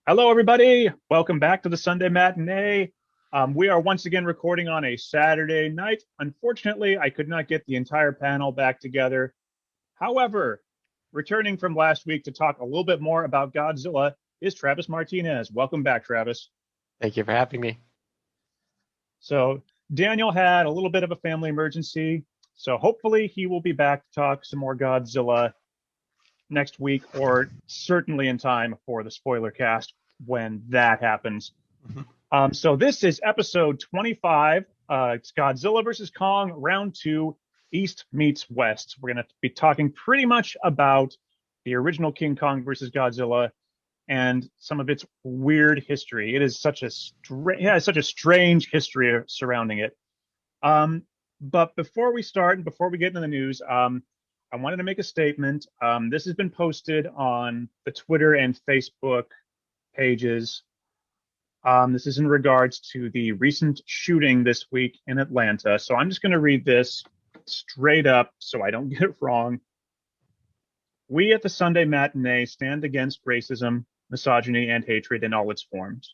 Hello, everybody. Welcome back to the Sunday Matinee. We are once again recording on a Saturday night. Unfortunately, I could not get the entire panel back together. However, returning from last week to talk a little bit more about Godzilla is Travis Martinez. Welcome back, Travis. Thank you for having me. So, Daniel had a little bit of a family emergency, so hopefully he will be back to talk some more Godzilla next week, or certainly in time for the spoiler cast when that happens. Mhm. So this is episode 25. It's Godzilla versus Kong, round two, East meets West. We're going to be talking pretty much about the original King Kong versus Godzilla and some of its weird history. It is such a strange history surrounding it. But before we start and before we get into the news, I wanted to make a statement. This has been posted on the Twitter and Facebook pages. This is in regards to the recent shooting this week in Atlanta. So I'm just going to read this straight up so I don't get it wrong. We at the Sunday Matinee stand against racism, misogyny, and hatred in all its forms.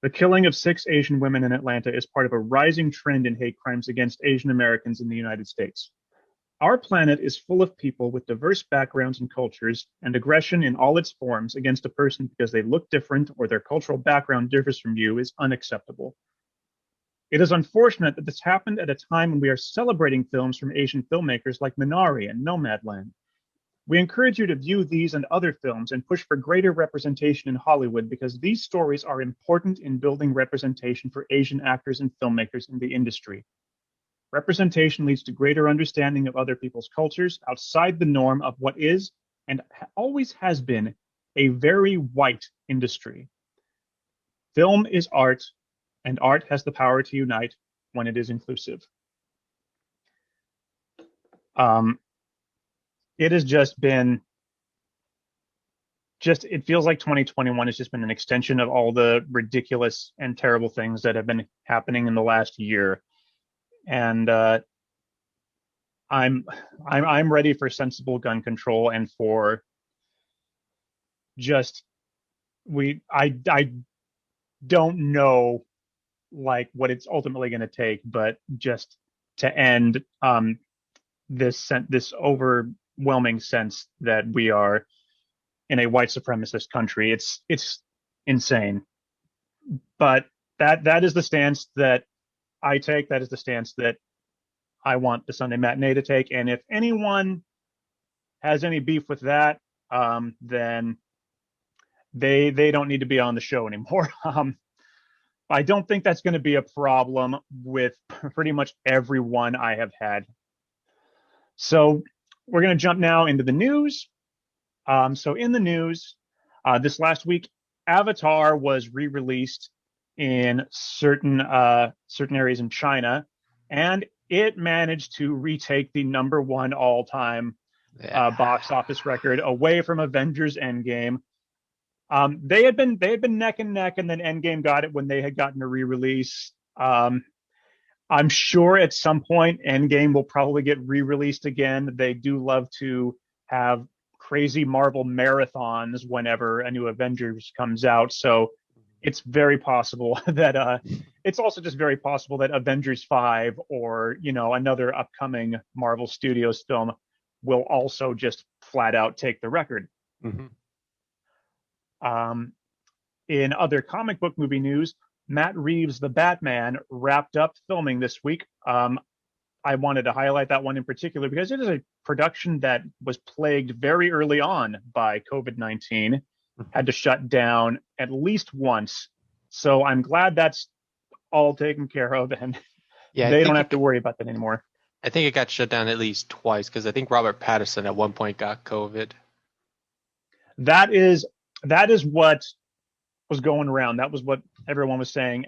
The killing of 6 Asian women in Atlanta is part of a rising trend in hate crimes against Asian Americans in the United States. Our planet is full of people with diverse backgrounds and cultures, and aggression in all its forms against a person because they look different or their cultural background differs from you is unacceptable. It is unfortunate that this happened at a time when we are celebrating films from Asian filmmakers like Minari and Nomadland. We encourage you to view these and other films and push for greater representation in Hollywood because these stories are important in building representation for Asian actors and filmmakers in the industry. Representation leads to greater understanding of other people's cultures outside the norm of what is and always has been a very white industry. Film is art, and art has the power to unite when it is inclusive. Um, it has just been it feels like 2021 has just been an extension of all the ridiculous and terrible things that have been happening in the last year. And I'm I'm ready for sensible gun control and for just I don't know like what it's ultimately going to take, but just to end this overwhelming sense that we are in a white supremacist country. It's insane. But that is the stance that I take. That is the stance that I want the Sunday Matinee to take. And if anyone has any beef with that, then they don't need to be on the show anymore. I don't think that's going to be a problem with pretty much everyone I have had. So we're going to jump now into the news. So in the news, this last week, Avatar was re-released in certain areas in China, and it managed to retake the number one all-time Yeah. box office record away from Avengers Endgame. They had been neck and neck, and then Endgame got it when they had gotten a re-release. I'm sure at some point Endgame will probably get re-released again. They do love to have crazy Marvel marathons whenever a new Avengers comes out. So it's very possible that it's also just very possible that Avengers 5 or, another upcoming Marvel Studios film will also just flat out take the record. Mhm. Um, in other comic book movie news, Matt Reeves' The Batman wrapped up filming this week. I wanted to highlight that one in particular because it is a production that was plagued very early on by COVID-19, had to shut down at least once. So I'm glad that's all taken care of and Yeah, they don't have to worry about that anymore. I think it got shut down at least twice because I think Robert Pattinson at one point got COVID. That is that is what was going around. That was what everyone was saying.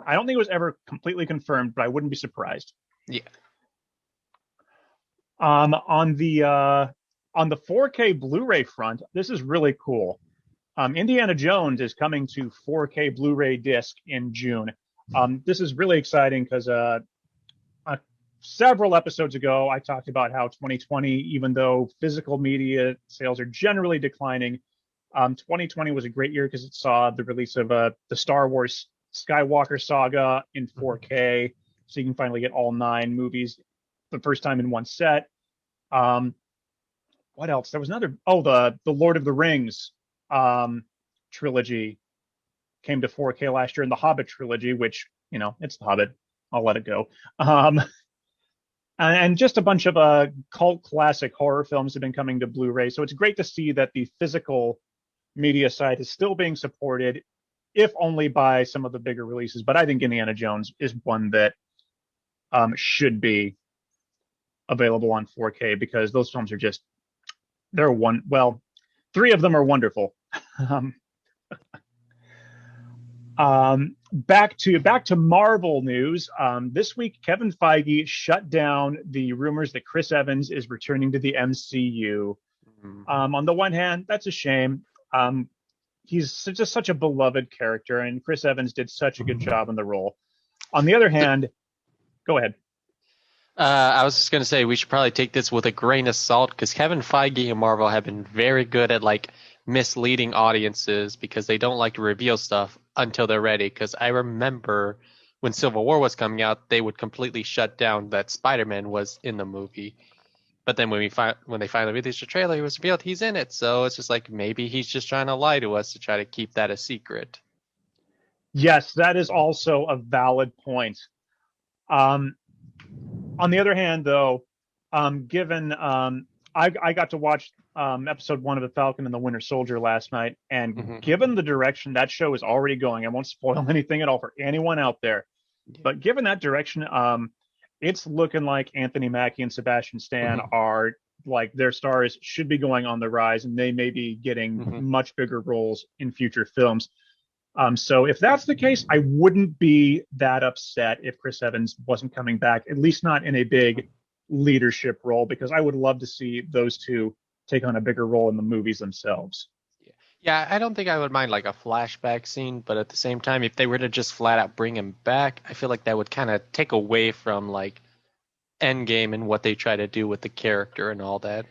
I don't think it was ever completely confirmed, but I wouldn't be surprised. Yeah. On the 4K Blu-ray front, this is really cool. Indiana Jones is coming to 4K Blu-ray disc in June. This is really exciting because several episodes ago, I talked about how 2020, even though physical media sales are generally declining, 2020 was a great year because it saw the release of the Star Wars Skywalker saga in Mhm. 4K, so you can finally get all 9 movies the first time in one set. Um, what else? There was another. Oh, the Lord of the Rings um, trilogy came to 4K last year, and the Hobbit trilogy, which it's the Hobbit. I'll let it go. Um, and just a bunch of cult classic horror films have been coming to Blu-ray. So it's great to see that the physical media side is still being supported, if only by some of the bigger releases. But I think Indiana Jones is one that should be available on 4K because those films are just they're one. Well, 3 of them are wonderful. um, back to Marvel news. This week, Kevin Feige shut down the rumors that Chris Evans is returning to the MCU. Mhm. On the one hand, that's a shame. He's just such a beloved character, and Chris Evans did such a good job in the role. On the other hand, go ahead. I was just gonna say we should probably take this with a grain of salt because Kevin Feige and Marvel have been very good at like misleading audiences because they don't like to reveal stuff until they're ready. Because I remember when Civil War was coming out, they would completely shut down that Spider-Man was in the movie. But then when they finally released the trailer, he was revealed he's in it. So it's just like maybe he's just trying to lie to us to try to keep that a secret. Yes, that is also a valid point. Um, on the other hand, though, given I got to watch episode 1 of The Falcon and the Winter Soldier last night, and Hmm. given the direction that show is already going, I won't spoil anything at all for anyone out there. But given that direction, it's looking like Anthony Mackie and Sebastian Stan Hmm. are like their stars should be going on the rise, and they may be getting Hmm. much bigger roles in future films. So if that's the case, I wouldn't be that upset if Chris Evans wasn't coming back, at least not in a big leadership role, because I would love to see those two take on a bigger role in the movies themselves. Yeah, I don't think I would mind like a flashback scene, but at the same time, if they were to just flat out bring him back, I feel like that would kind of take away from like Endgame and what they try to do with the character and all that.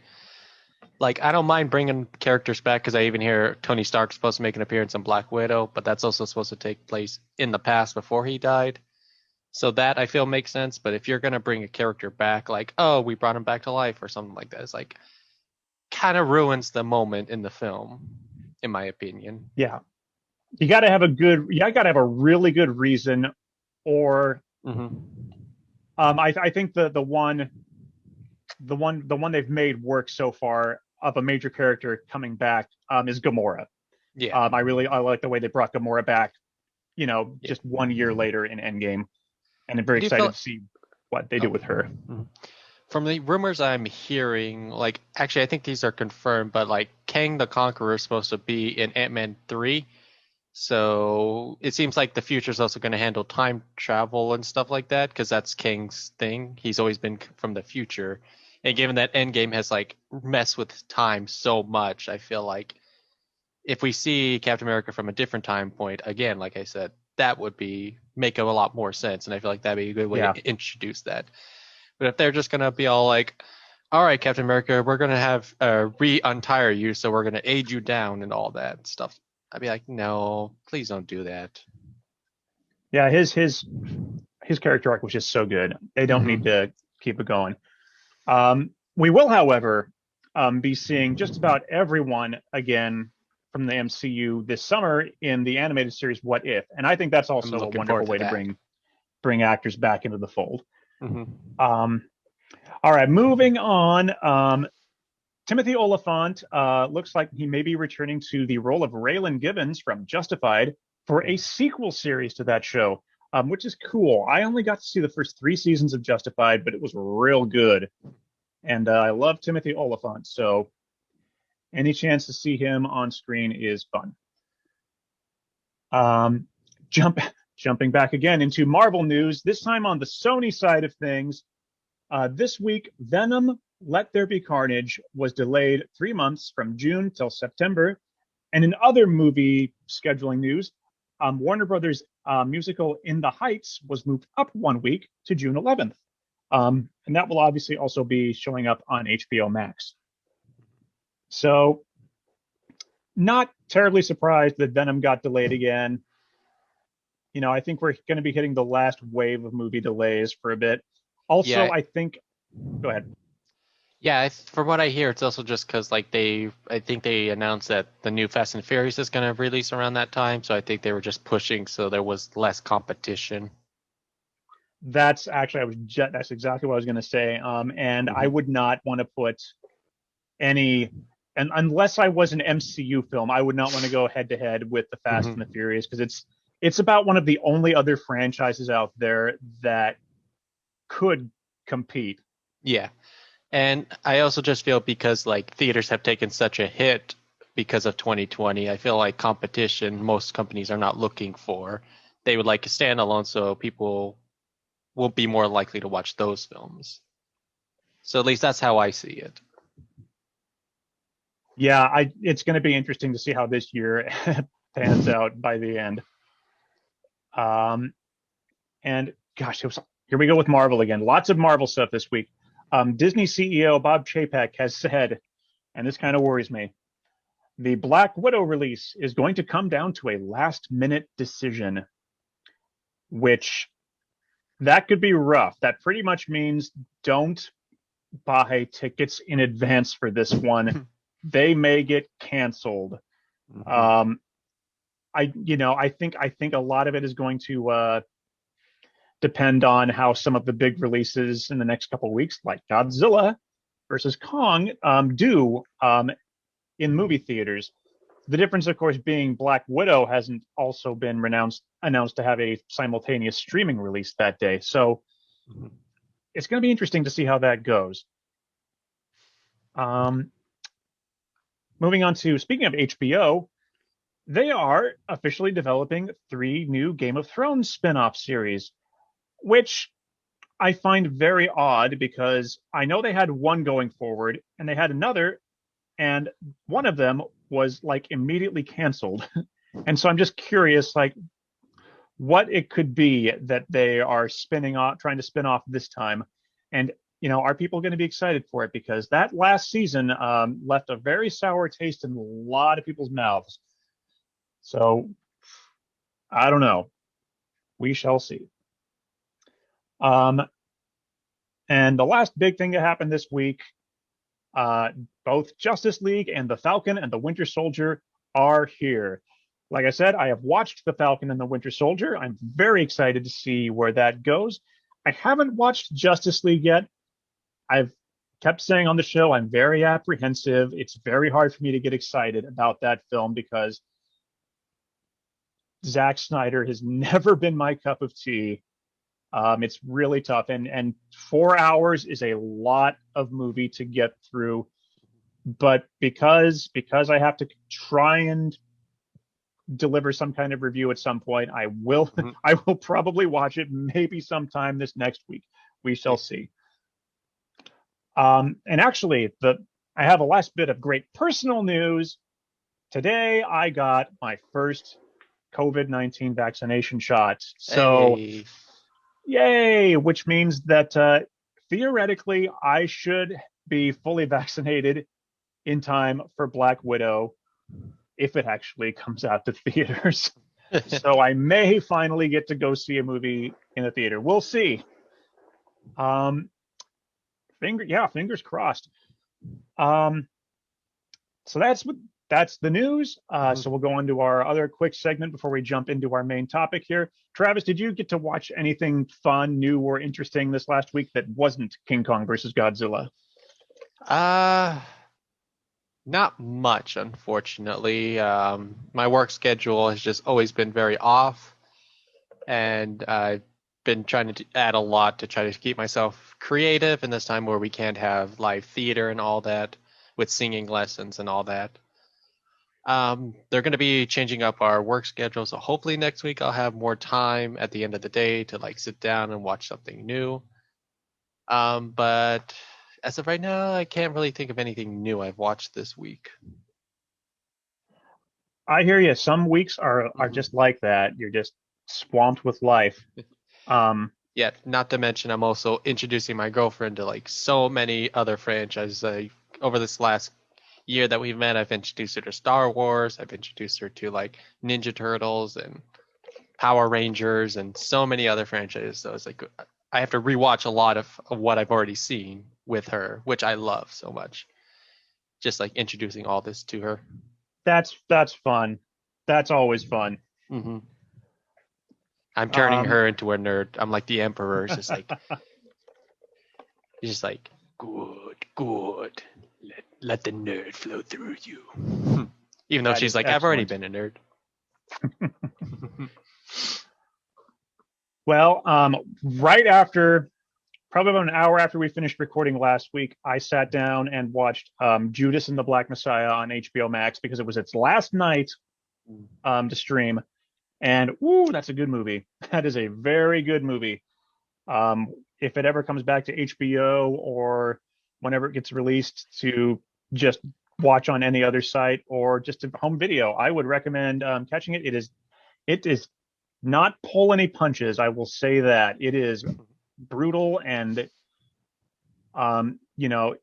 Like, I don't mind bringing characters back because I even hear Tony Stark's supposed to make an appearance in Black Widow, but that's also supposed to take place in the past before he died. So that I feel makes sense. But if you're gonna bring a character back, like, oh, we brought him back to life or something like that, it's like kind of ruins the moment in the film, in my opinion. Yeah, you got to have a really good reason, or Hmm. I think the one they've made work so far of a major character coming back is Gamora. Yeah. I like the way they brought Gamora back, Yeah. just 1 year later in Endgame, and I'm very Do you feel? excited to see what they do Oh. with her. Mhm. From the rumors I'm hearing, like actually I think these are confirmed, but like Kang the Conqueror is supposed to be in Ant-Man 3. So it seems like the future is also going to handle time travel and stuff like that because that's Kang's thing. He's always been from the future. And given that Endgame has like messed with time so much, I feel like if we see Captain America from a different time point, again, like I said, that would be make a lot more sense. And I feel like that'd be a good way Yeah, to introduce that. But if they're just gonna be all like, "All right, Captain America, we're gonna have re-untire you, so we're gonna aid you down and all that stuff," I'd be like, "No, please don't do that." yeah. His character arc was just so good. They don't need Hmm. to keep it going. We will, however, be seeing just about everyone again from the MCU this summer in the animated series What If, and I think that's I'm also a looking forward wonderful to way to that. bring actors back into the fold. Hmm. Um, all right, moving on. Timothy Oliphant looks like he may be returning to the role of Raylan Gibbons from Justified for a sequel series to that show, which is cool. I only got to see the first 3 seasons of Justified, but it was real good. And I love Timothy Oliphant, so any chance to see him on screen is fun. Um, jump, jumping back again into Marvel news, this time on the Sony side of things. This week, Venom Let There Be Carnage was delayed 3 months from June till September. And in other movie scheduling news, Warner Brothers' musical In the Heights was moved up 1 week to June 11th. And that will obviously also be showing up on HBO Max. So Not terribly surprised that Venom got delayed again. I think we're going to be hitting the last wave of movie delays for a bit. Also, Yeah, I think, go ahead. yeah. From what I hear, it's also just because like I think they announced that the new Fast and Furious is going to release around that time, so I think they were just pushing so there was less competition. That's actually, that's exactly what I was going to say. And I Hmm. would not want to put any, and unless I was an MCU film, I would not want to go head to head with the Fast and the Hmm. Furious because it's about one of the only other franchises out there that could compete. Yeah, and I also just feel because like theaters have taken such a hit because of 2020, I feel like competition most companies are not looking for. They would like a standalone so people will be more likely to watch those films. So at least that's how I see it. Yeah, it's going to be interesting to see how this year pans out by the end. Um, and gosh, here we go with Marvel again. Lots of Marvel stuff this week. Disney CEO Bob Chapek has said, and this kind of worries me, the Black Widow release is going to come down to a last minute decision, which that could be rough. That pretty much means don't buy tickets in advance for this one. They may get canceled. Hmm. Um, I think a lot of it is going to depend on how some of the big releases in the next couple of weeks, like Godzilla versus Kong, do in movie theaters. The difference, of course, being Black Widow hasn't also been announced to have a simultaneous streaming release that day. So it's going to be interesting to see how that goes. Um, Moving on to speaking of HBO, they are officially developing 3 new Game of Thrones spin-off series, which I find very odd because I know they had one going forward and they had another, and one of them was like immediately canceled. And so I'm just curious, like, what it could be that they are spinning off, trying to spin off this time. And, are people going to be excited for it? Because that last season left a very sour taste in a lot of people's mouths. So I don't know. We shall see. Um, and the last big thing that happened this week, uh, both Justice League and the Falcon and the Winter Soldier are here. Like I said, I have watched the Falcon and the Winter Soldier. I'm very excited to see where that goes. I haven't watched Justice League yet. I've kept saying on the show I'm very apprehensive. It's very hard for me to get excited about that film because Zack Snyder has never been my cup of tea. It's really tough, and 4 hours is a lot of movie to get through. But because I have to try and deliver some kind of review at some point, I will Hmm. I will probably watch it maybe sometime this next week. We shall Yeah. see. And actually, I have a last bit of great personal news. Today, I got my first COVID-19 vaccination shot. So, Hey. yay! Which means that theoretically, I should be fully vaccinated in time for Black Widow if it actually comes out to theaters. So I may finally get to go see a movie in a theater. We'll see. Um, fingers crossed. Um, so that's the news. Mhm. So we'll go into our other quick segment before we jump into our main topic here. Travis, did you get to watch anything fun, new, or interesting this last week that wasn't King Kong versus Godzilla? Uh, Not much, unfortunately. My work schedule has just always been very off, and I've been trying to add a lot to try to keep myself creative in this time where we can't have live theater and all that with singing lessons and all that. They're going to be changing up our work schedule, so hopefully next week I'll have more time at the end of the day to like sit down and watch something new. But as of right now, I can't really think of anything new I've watched this week. I hear you. Some weeks are Hmm. just like that. You're just swamped with life. Um, Yeah, not to mention I'm also introducing my girlfriend to like so many other franchises over this last year that we've met, I've introduced her to Star Wars. I've introduced her to like Ninja Turtles and Power Rangers and so many other franchises. So it's like I have to rewatch a lot of what I've already seen with her, which I love so much. Just like introducing all this to her. That's fun. That's always fun. Hmm. I'm turning Um, her into a nerd. I'm like the emperor. It's just like good, good. Let the nerd flow through you. Even though that she's is like, I've already excellent. been a nerd. Well, right after, probably about an hour after we finished recording last week, I sat down and watched Judas and the Black Messiah on HBO Max because it was its last night to stream. And woo, that's a good movie. That is a very good movie. If it ever comes back to HBO or whenever it gets released to just watch on any other site or just a home video, I would recommend catching it. It is not pull any punches. I will say that it is brutal and you know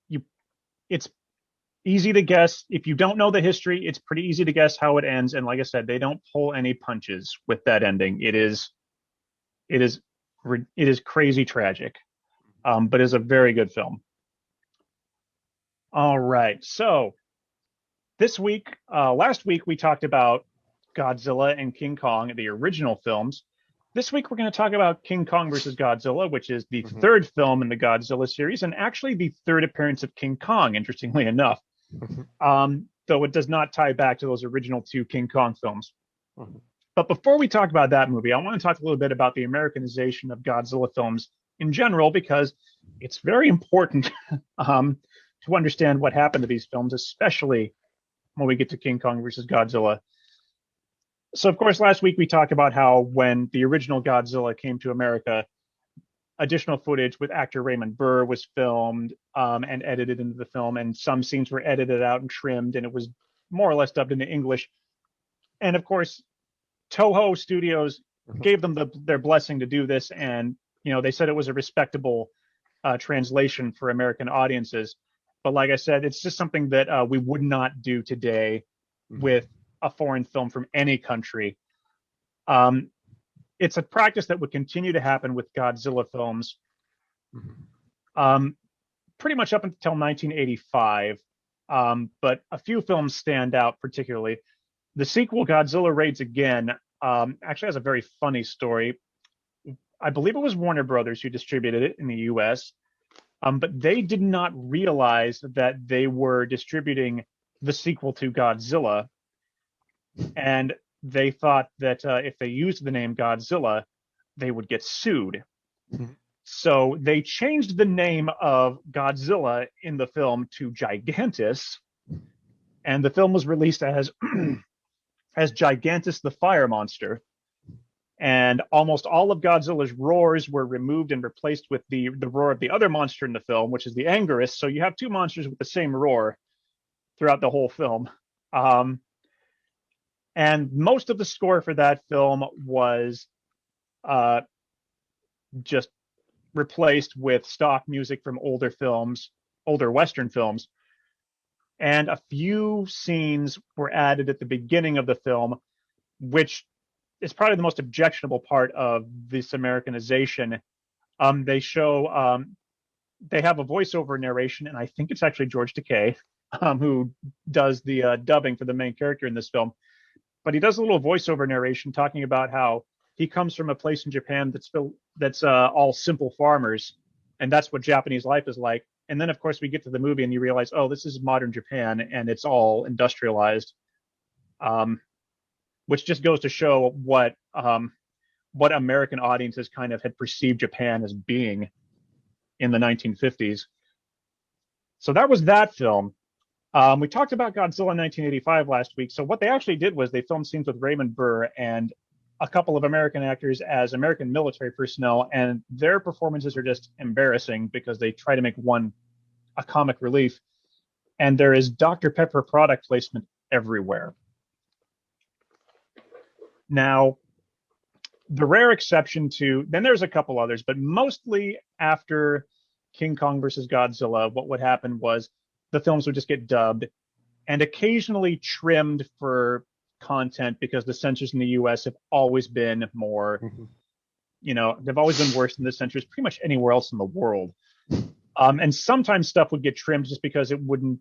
you it's easy to guess if you don't know the history. It's pretty easy to guess how it ends. And like I said, they don't pull any punches with that ending. It is it is crazy tragic, but is a very good film. All right, so last week we talked about Godzilla and King Kong, the original films. This week we're going to talk about King Kong versus Godzilla, which is the Mhm. third film in the Godzilla series, and actually the third appearance of King Kong, interestingly enough. Mhm. Though it does not tie back to those original two King Kong films. Mhm. But before we talk about that movie, I want to talk a little bit about the Americanization of Godzilla films in general, because it's very important to understand what happened to these films, especially when we get to King Kong versus Godzilla. So, of course, last week we talked about how when the original Godzilla came to America, additional footage with actor Raymond Burr was filmed and edited into the film, and some scenes were edited out and trimmed, and it was more or less dubbed into English. And of course, Toho Studios Mhm. gave them their blessing to do this, and they said it was a respectable translation for American audiences. But like I said, it's just something that we would not do today Mhm. with a foreign film from any country. Um, it's a practice that would continue to happen with Godzilla films, Mhm. um, pretty much up until 1985. But a few films stand out particularly. The sequel, Godzilla Raids Again, actually has a very funny story. I believe it was Warner Brothers who distributed it in the US, but they did not realize that they were distributing the sequel to Godzilla. And they thought that if they used the name Godzilla, they would get sued. Mhm. So they changed the name of Godzilla in the film to Gigantus, and the film was released as as Gigantus the Fire Monster. And almost all of Godzilla's roars were removed and replaced with the roar of the other monster in the film, which is the Anguirus. So you have two monsters with the same roar throughout the whole film. Um, and most of the score for that film was uh, just replaced with stock music from older films, older Western films. And a few scenes were added at the beginning of the film, which is probably the most objectionable part of this Americanization. They show they have a voiceover narration, and I think it's actually George Takei who does the dubbing for the main character in this film. But he does a little voiceover narration talking about how he comes from a place in Japan that's all simple farmers, and that's what Japanese life is like. And then, of course, we get to the movie, and you realize, oh, this is modern Japan, and it's all industrialized, um, which just goes to show what American audiences kind of had perceived Japan as being in the 1950s. So that was that film. We talked about Godzilla 1985 last week. So what they actually did was they filmed scenes with Raymond Burr and a couple of American actors as American military personnel, and their performances are just embarrassing because they try to make one a comic relief, and there is Dr. Pepper product placement everywhere. Now, the rare exception to, then there's a couple others, but mostly after King Kong versus Godzilla, what would happen was the films would just get dubbed and occasionally trimmed for content because the censors in the US have always been more, they've always been worse than the censors pretty much anywhere else in the world. And sometimes stuff would get trimmed just because it would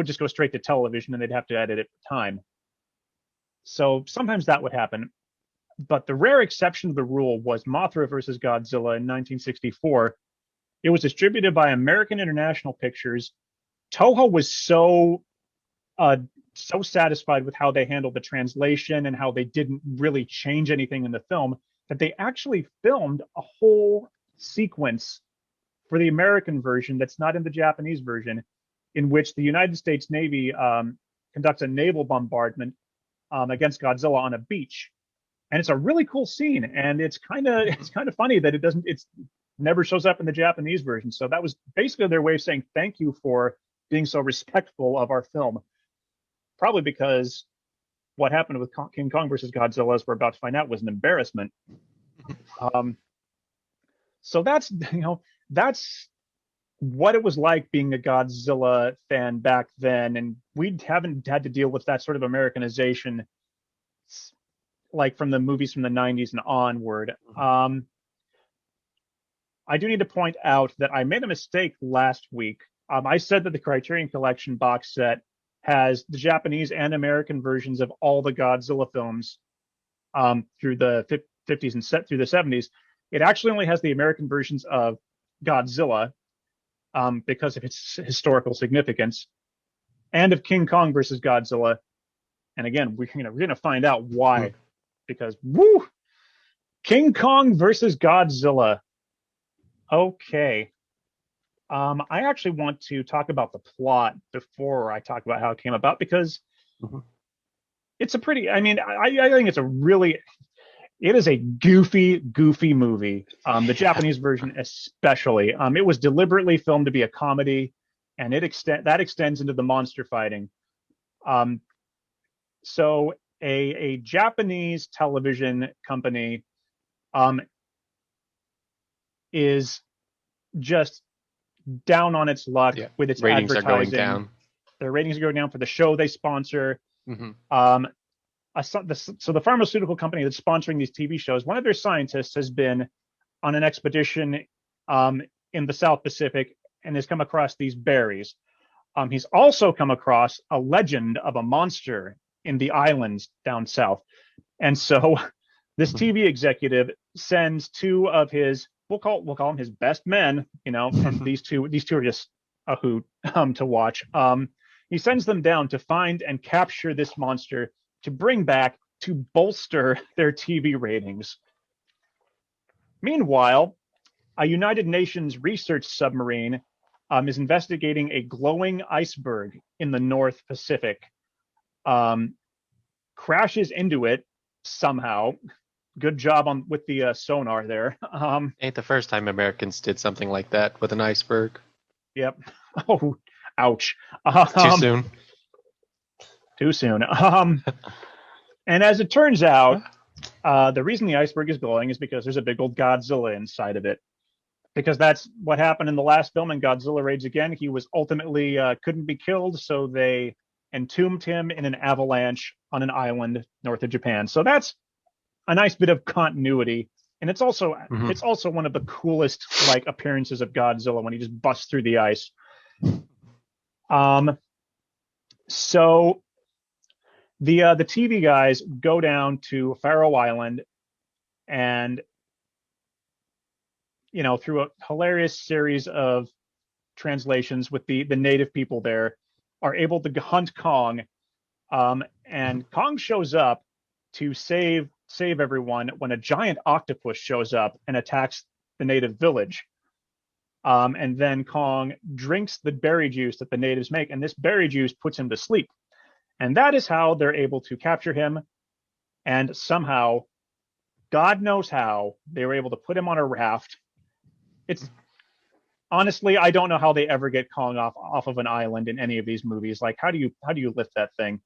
just go straight to television and they'd have to edit it for time. So sometimes that would happen. But the rare exception to the rule was Mothra versus Godzilla in 1964. It was distributed by American International Pictures. Toho was so satisfied with how they handled the translation and how they didn't really change anything in the film that they actually filmed a whole sequence for the American version that's not in the Japanese version, in which the United States Navy conducts a naval bombardment against Godzilla on a beach. And it's a really cool scene, and it's kind of funny that it never shows up in the Japanese version. So that was basically their way of saying thank you for being so respectful of our film. Probably because what happened with King Kong versus Godzilla, as we're about to find out, was an embarrassment. So that's what it was like being a Godzilla fan back then, and we haven't had to deal with that sort of Americanization like from the movies from the 90s and onward. I do need to point out that I made a mistake last week. I said that the Criterion Collection box set has the Japanese and American versions of all the Godzilla films through the 50s and through the 70s. It actually only has the American versions of Godzilla because of its historical significance, and of King Kong versus Godzilla. And again, we're going to find out why. Because, King Kong versus Godzilla. Okay. I actually want to talk about the plot before I talk about how it came about, because it's a pretty, I think it is a goofy movie. The Japanese version especially. It was deliberately filmed to be a comedy, and that extends into the monster fighting. So a Japanese television company is just down on its luck with its ratings advertising. Are going down. Their ratings are going down for the show they sponsor. So the pharmaceutical company that's sponsoring these TV shows, one of their scientists has been on an expedition in the South Pacific and has come across these berries. He's also come across a legend of a monster in the islands down south. And so this TV executive sends two of his, we'll call them his best men, and these two are just a hoot to watch. He sends them down to find and capture this monster to bring back to bolster their TV ratings. Meanwhile, a United Nations research submarine is investigating a glowing iceberg in the North Pacific. Crashes into it somehow. Good job with the sonar there. Ain't the first time Americans did something like that with an iceberg. Yep. Oh, ouch. Too soon. Too soon. And as it turns out, the reason the iceberg is glowing is because there's a big old Godzilla inside of it. Because that's what happened in the last film in Godzilla Raids Again. He was ultimately couldn't be killed, so they entombed him in an avalanche on an island north of Japan. So that's a nice bit of continuity. And it's also one of the coolest appearances of Godzilla when he just busts through the ice. So the TV guys go down to Faroe Island, and through a hilarious series of translations with the native people there, are able to hunt Kong, and Kong shows up to save everyone when a giant octopus shows up and attacks the native village. And then Kong drinks the berry juice that the natives make, and this berry juice puts him to sleep. And that is how they're able to capture him. And somehow, God knows how, they were able to put him on a raft. It's honestly, I don't know how they ever get Kong off of an island in any of these movies. Like, how do you lift that thing?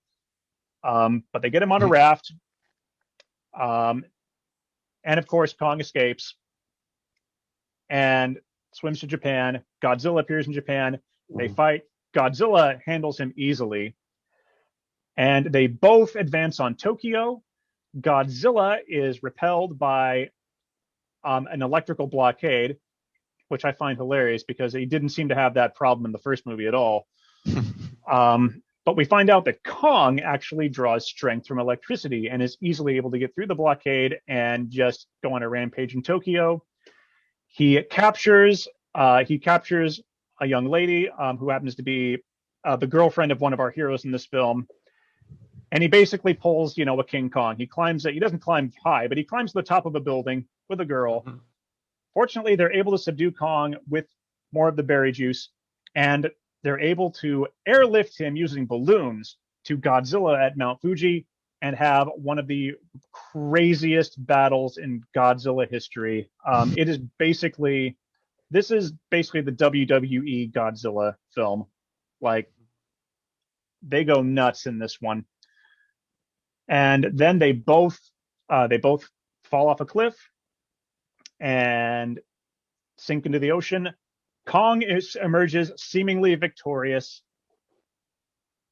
But they get him on a raft. And of course, Kong escapes and swims to Japan. Godzilla appears in Japan. They fight. Godzilla handles him easily, and they both advance on Tokyo. Godzilla is repelled by an electrical blockade, which I find hilarious because he didn't seem to have that problem in the first movie at all. But we find out that Kong actually draws strength from electricity and is easily able to get through the blockade and just go on a rampage in Tokyo. He captures a young lady who happens to be the girlfriend of one of our heroes in this film. And he basically pulls, a King Kong. He doesn't climb high, but he climbs to the top of a building with a girl. Mm-hmm. Fortunately, they're able to subdue Kong with more of the berry juice, and they're able to airlift him using balloons to Godzilla at Mount Fuji and have one of the craziest battles in Godzilla history. This is basically the WWE Godzilla film. Like, they go nuts in this one. And then they both fall off a cliff and sink into the ocean. Kong emerges seemingly victorious.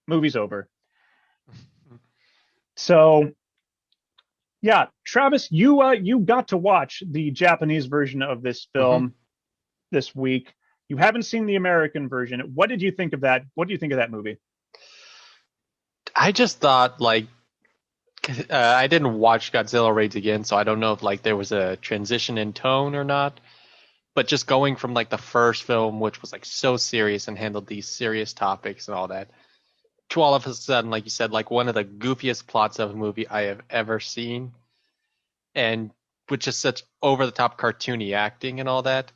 Movie's over. So, yeah, Travis, you got to watch the Japanese version of this film this week. You haven't seen the American version. What did you think of that? What do you think of that movie? I just thought, I didn't watch Godzilla Raids Again, so I don't know if there was a transition in tone or not. But just going from the first film, which was so serious and handled these serious topics and all that, to all of a sudden, like you said, one of the goofiest plots of a movie I have ever seen, and with just such over the top cartoony acting and all that.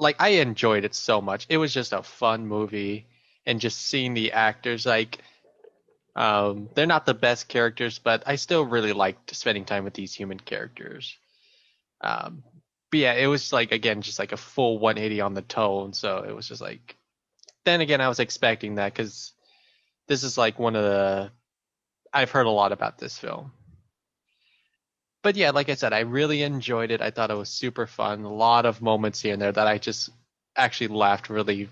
I enjoyed it so much. It was just a fun movie, and just seeing the actors, they're not the best characters, but I still really liked spending time with these human characters. But yeah, it was again, just a full 180 on the tone. So it was just then again, I was expecting that because this is one of I've heard a lot about this film. But yeah, like I said, I really enjoyed it. I thought it was super fun. A lot of moments here and there that I just actually laughed really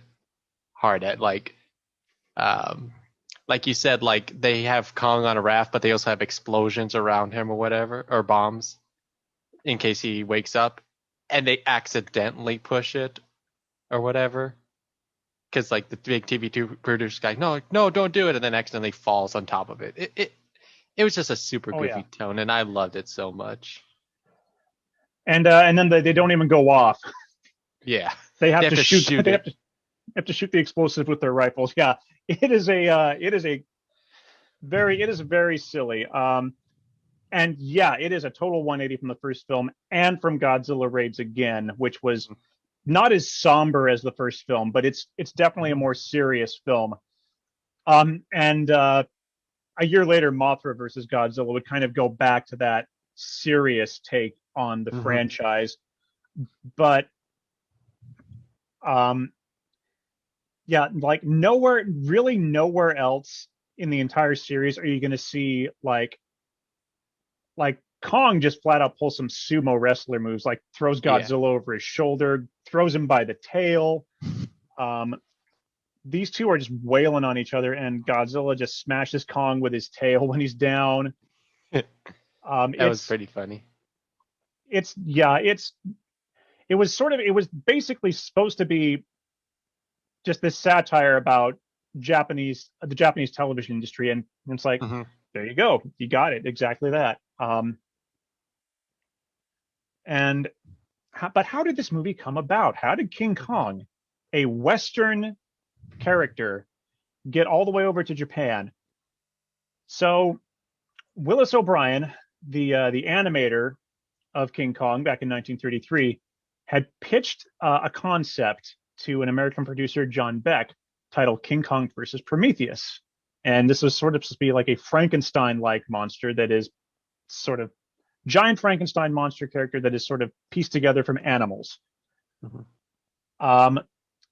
hard at. Like you said, they have Kong on a raft, but they also have explosions around him or whatever, or bombs in case he wakes up. And they accidentally push it or whatever. Because the big TV2 producer guy, no, don't do it. And then accidentally falls on top of it. It was just a super goofy tone. And I loved it so much. And then they don't even go off. Yeah. They have to shoot they have to shoot the explosive with their rifles. Yeah. It is very silly. And yeah, it is a total 180 from the first film and from Godzilla Raids Again, which was not as somber as the first film, but it's definitely a more serious film. And a year later, Mothra versus Godzilla would kind of go back to that serious take on the franchise. But yeah, nowhere else in the entire series are you going to see like Kong just flat out pulls some sumo wrestler moves, throws Godzilla over his shoulder, throws him by the tail. These two are just wailing on each other, and Godzilla just smashes Kong with his tail when he's down. That was pretty funny. It was basically supposed to be just this satire about the Japanese television industry, and it's there you go, you got it, exactly that. But how did this movie come about? How did King Kong, a Western character, get all the way over to Japan? So Willis O'Brien, the animator of King Kong back in 1933, had pitched a concept to an American producer, John Beck, titled King Kong versus Prometheus. And this was sort of supposed to be like a Frankenstein-like monster that is sort of giant Frankenstein monster character that is sort of pieced together from animals.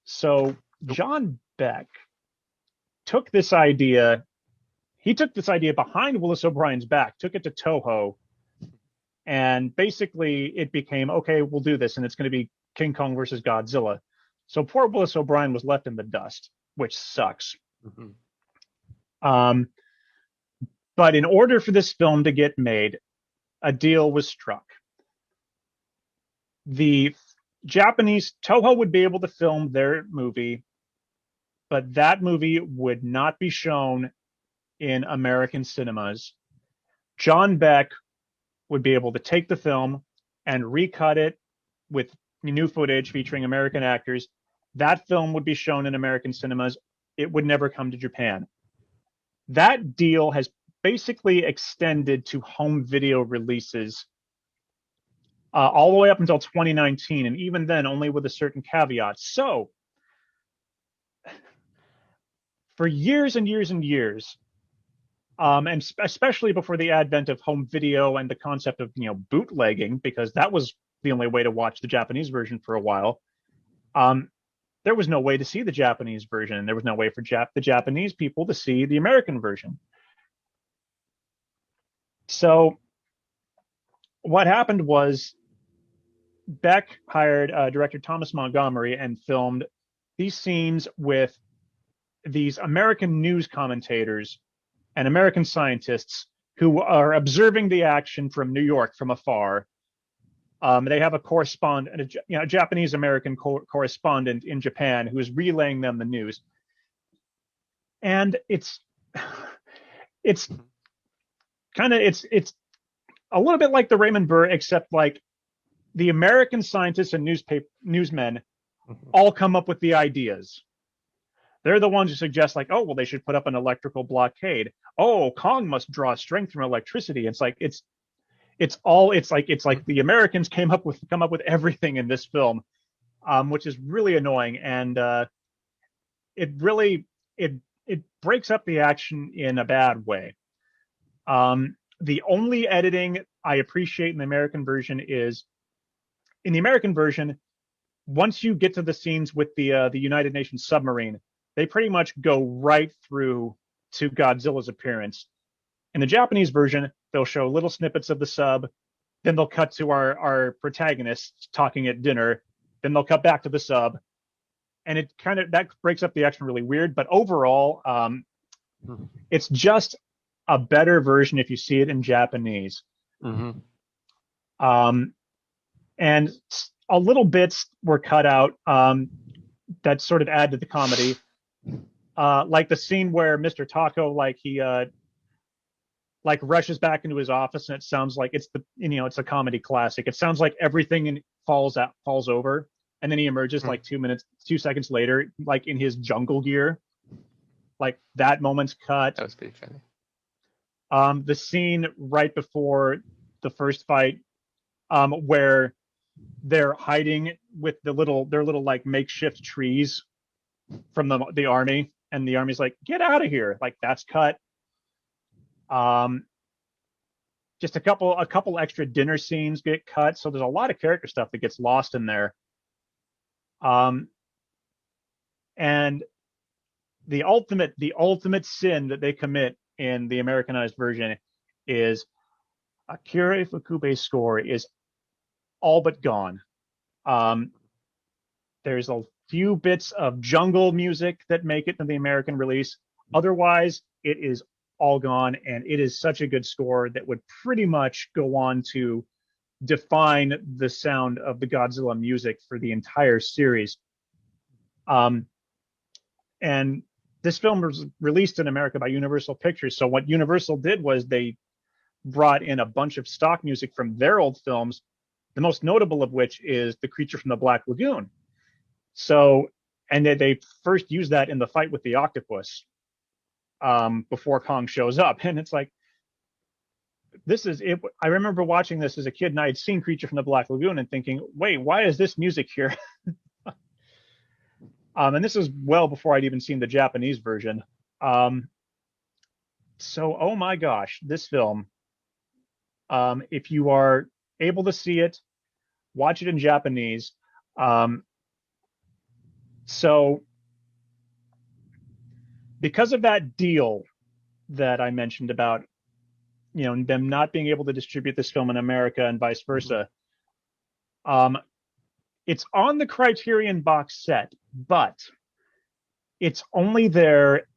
So John Beck took this idea behind Willis O'Brien's back, took it to Toho, and basically it became, okay, we'll do this, and it's going to be King Kong versus Godzilla. So poor Willis O'Brien was left in the dust. which sucks. Mhm. Um, but in order for this film to get made, a deal was struck. The Japanese Toho would be able to film their movie, but that movie would not be shown in American cinemas. John Beck would be able to take the film and recut it with new footage featuring American actors. That film would be shown in American cinemas. It would never come to Japan. That deal has basically extended to home video releases all the way up until 2019, and even then, only with a certain caveat. So, for years and years and years, and especially before the advent of home video and the concept of bootlegging, because that was the only way to watch the Japanese version for a while. There was no way to see the Japanese version. There was no way for the Japanese people to see the American version. So what happened was Beck hired director Thomas Montgomery and filmed these scenes with these American news commentators and American scientists who are observing the action from New York from afar. They have a correspondent, a Japanese American correspondent in Japan who is relaying them the news, and it's kind of it's a little bit like the Raymond Burr, except like the American scientists and newsmen all come up with the ideas. They're the ones who suggest, like, oh, well, they should put up an electrical blockade. Oh, Kong must draw strength from electricity. It's like it's like the Americans come up with everything in this film, which is really annoying, and it really it breaks up the action in a bad way. The only editing I appreciate in the American version is in the American version, once you get to the scenes with the United Nations submarine, they pretty much go right through to Godzilla's appearance. In the Japanese version, they'll show little snippets of the sub, then they'll cut to our protagonists talking at dinner, then they'll cut back to the sub, and it kind of that breaks up the action really weird. But overall, it's just a better version if you see it in Japanese. Mm-hmm. And a little bits were cut out that sort of add to the comedy. Like the scene where Mr. Taco, like he like rushes back into his office, and it sounds like it's a comedy classic. It sounds like everything falls over, and then he emerges like 2 seconds later, like in his jungle gear. Like that moment's cut. That was pretty funny. The scene right before the first fight, where they're hiding with their little like makeshift trees from the army, and the army's like, get out of here, like that's cut. Just a couple extra dinner scenes get cut, so there's a lot of character stuff that gets lost in there. And the ultimate sin that they commit in the Americanized version is Akira Ifukube's score is all but gone. There's a few bits of jungle music that make it to the American release. Otherwise, it is all gone, and it is such a good score that would pretty much go on to define the sound of the Godzilla music for the entire series. And this film was released in America by Universal Pictures. So what Universal did was they brought in a bunch of stock music from their old films, the most notable of which is The Creature from the Black Lagoon. So, and they first used that in the fight with the octopus before Kong shows up. And it's like, this is it. I remember watching this as a kid, and I had seen Creature from the Black Lagoon and thinking, wait, why is this music here? And this is well before I'd even seen the Japanese version. So, oh my gosh, this film, if you are able to see it, watch it in Japanese. So, because of that deal that I mentioned about, them not being able to distribute this film in America and vice versa, it's on the Criterion box set, but it's only there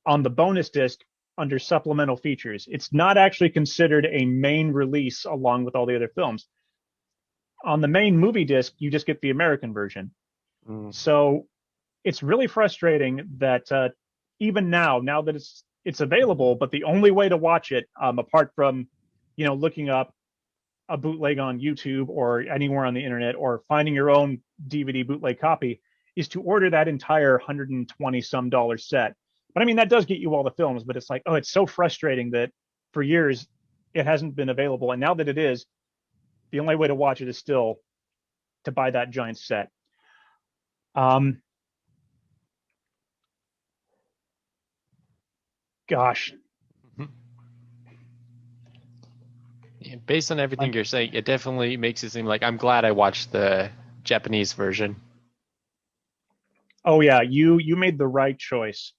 on the bonus disc under supplemental features. It's not actually considered a main release along with all the other films. On the main movie disc, you just get the American version. Mm. So it's really frustrating that even now that it's available, but the only way to watch it, apart from looking up a bootleg on YouTube or anywhere on the internet or finding your own DVD bootleg copy, is to order that entire $120 some set. But I mean, that does get you all the films, but it's like, oh, it's so frustrating that for years it hasn't been available. And now that it is, the only way to watch it is still to buy that giant set. Gosh. Yeah, based on everything you're saying, it definitely makes it seem like I'm glad I watched the Japanese version. Oh yeah, you made the right choice.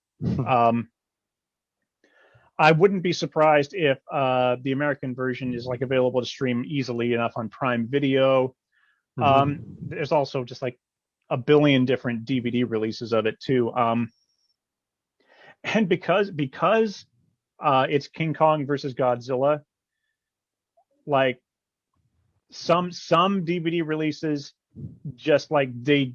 I wouldn't be surprised if the American version is like available to stream easily enough on Prime Video. There's also just like a billion different DVD releases of it too. And because it's King Kong versus Godzilla, like some DVD releases just like they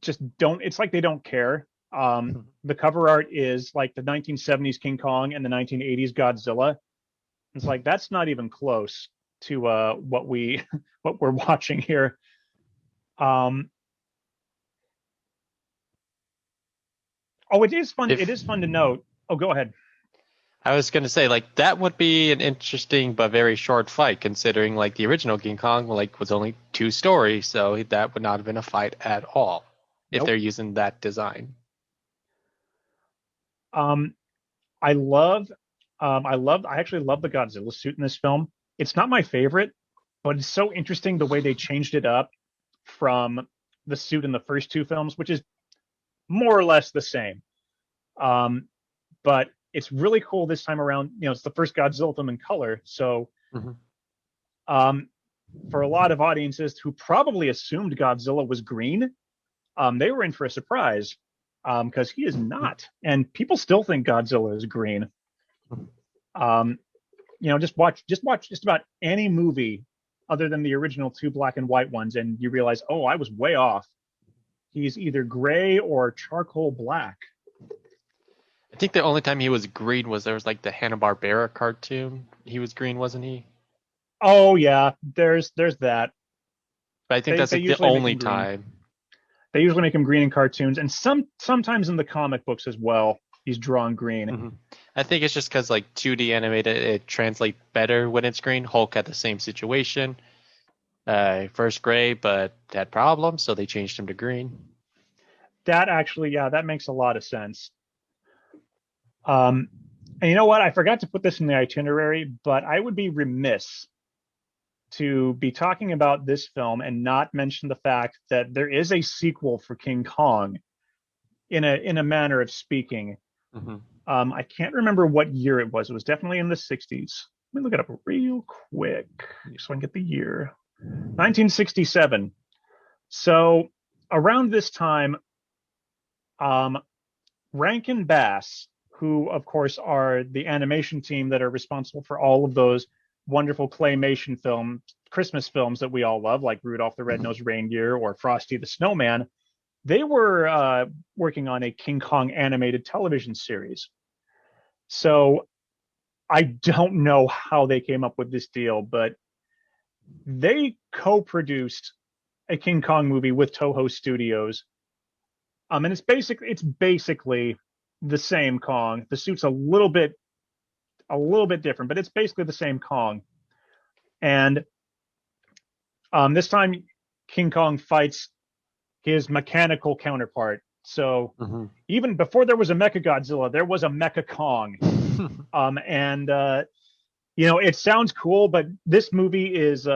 just don't, it's like they don't care. The cover art is like the 1970s King Kong and the 1980s Godzilla. It's like that's not even close to what we're watching here. Oh, it is fun. It is fun to note. Oh, go ahead. I was going to say, like, that would be an interesting but very short fight, considering, like, the original King Kong, like, was only 2 stories, so that would not have been a fight at all if they're using that design. I actually love the Godzilla suit in this film. It's not my favorite, but it's so interesting the way they changed it up from the suit in the first 2 films, which is more or less the same. But it's really cool this time around. It's the first Godzilla film in color. So, for a lot of audiences who probably assumed Godzilla was green, they were in for a surprise because he is not. And people still think Godzilla is green. Just watch just about any movie other than the original 2 black and white ones, and you realize, oh, I was way off. He's either gray or charcoal black. I think the only time he was green was there was like the Hanna-Barbera cartoon. He was green, wasn't he? Oh yeah, there's that. But I think that's like the only time. They usually make him green in cartoons, and sometimes in the comic books as well. He's drawn green. I think it's just because like 2D animated, it translates better when it's green. Hulk had the same situation. First gray, but had problems, so they changed him to green. That actually, yeah, that makes a lot of sense. And you know what? I forgot to put this in the itinerary, but I would be remiss to be talking about this film and not mention the fact that there is a sequel for King Kong in a manner of speaking. I can't remember what year it was. It was definitely in the 60s. Let me look it up real quick so I can get the year. 1967. So around this time, Rankin Bass, who of course are the animation team that are responsible for all of those wonderful claymation film, Christmas films that we all love, like Rudolph the Red-Nosed Reindeer or Frosty the Snowman, they were working on a King Kong animated television series. So I don't know how they came up with this deal, but they co-produced a King Kong movie with Toho Studios. And it's basically the same Kong. The suit's a little bit different, but it's basically the same Kong. And this time King Kong fights his mechanical counterpart. So even before there was a Mecha Godzilla, there was a Mecha Kong. It sounds cool, but this movie is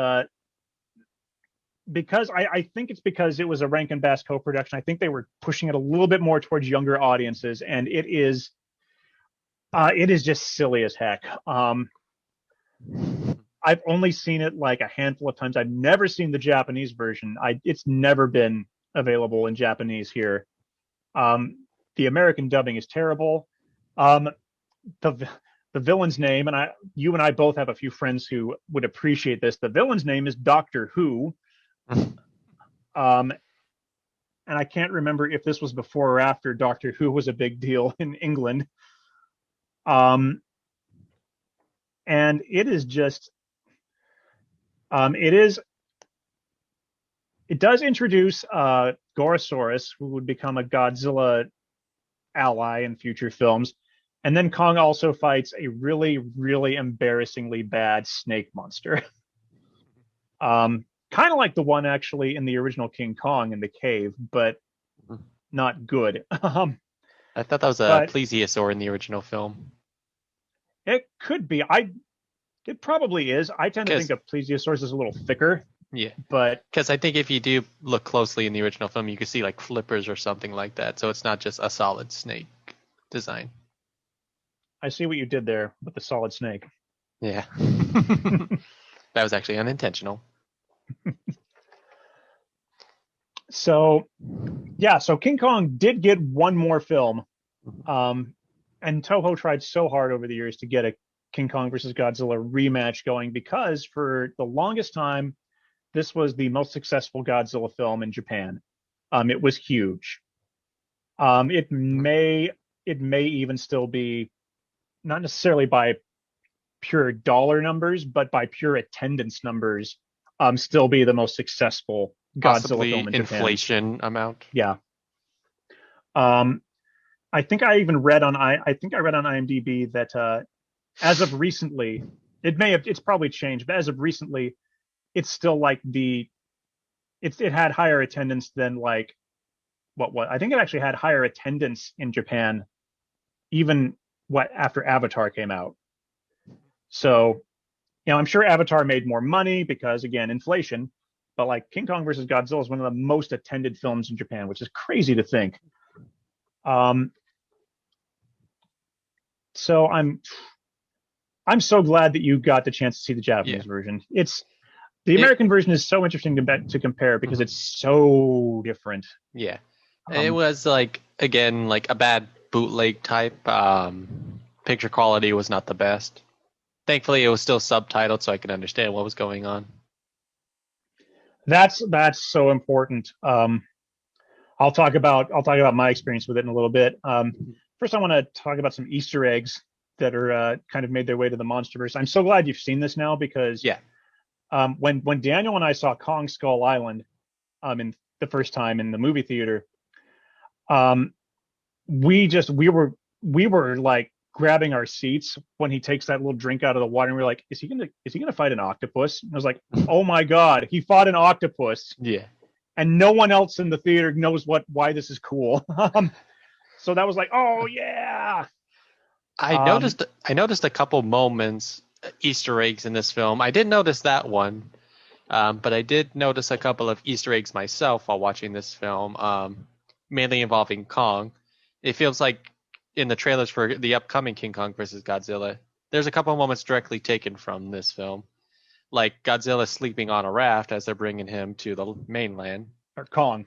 because I think it's because it was a Rankin Bass co-production. I think they were pushing it a little bit more towards younger audiences, and it is just silly as heck. I've only seen it like a handful of times. I've never seen the Japanese version. It's never been available in Japanese here. The The American dubbing is terrible. Um, the the villain's name, and you and I both have a few friends who would appreciate this. The villain's name is Doctor Who. Um, and I can't remember if this was before or after Doctor Who was a big deal in England. Um, and it is just, it is, it does introduce Gorosaurus, who would become a Godzilla ally in future films. And then Kong also fights a really, really embarrassingly bad snake monster. Kind of like the one actually in the original King Kong in the cave, but not good. I thought that was a But plesiosaur in the original film. it could be. It probably is. I tend to think of plesiosaurs as a little thicker. Yeah, but because I think if you do look closely in the original film, you can see like flippers or something like that. So it's not just a solid snake design. I see what you did there with the solid snake. Yeah. That was actually unintentional. So, yeah, so King Kong did get one more film. And Toho tried so hard over the years to get a King Kong versus Godzilla rematch going because for the longest time, this was the most successful Godzilla film in Japan. It was huge. It may even still be, not necessarily by pure dollar numbers, but by pure attendance numbers, still be the most successful Godzilla film in Japan. Inflation amount. Yeah. I think I read on IMDb that as of recently, it's probably changed, but as of recently, it's still like it had higher attendance than like what I think it actually had higher attendance in Japan, even after Avatar came out. So, I'm sure Avatar made more money because again, inflation, but like King Kong versus Godzilla is one of the most attended films in Japan, which is crazy to think. So I'm so glad that you got the chance to see the Japanese version. The American version is so interesting to compare because it's so different. Yeah. It was like, again, like a bad bootleg type. Picture quality was not the best. Thankfully, it was still subtitled so I could understand what was going on. That's so important. I'll talk about my experience with it in a little bit. First, I want to talk about some Easter eggs that are kind of made their way to the MonsterVerse. I'm so glad you've seen this now because when Daniel and I saw Kong Skull Island in the first time in the movie theater, we were like grabbing our seats when he takes that little drink out of the water, and we were like, is he gonna fight an octopus? And I was like, oh my god, he fought an octopus. Yeah. And no one else in the theater knows why this is cool. So that was like, oh yeah. I noticed a couple moments, Easter eggs in this film. I didn't notice that one, but I did notice a couple of Easter eggs myself while watching this film, mainly involving Kong. It feels like in the trailers for the upcoming King Kong versus Godzilla, there's a couple moments directly taken from this film. Like Godzilla sleeping on a raft as they're bringing him to the mainland. Or Kong,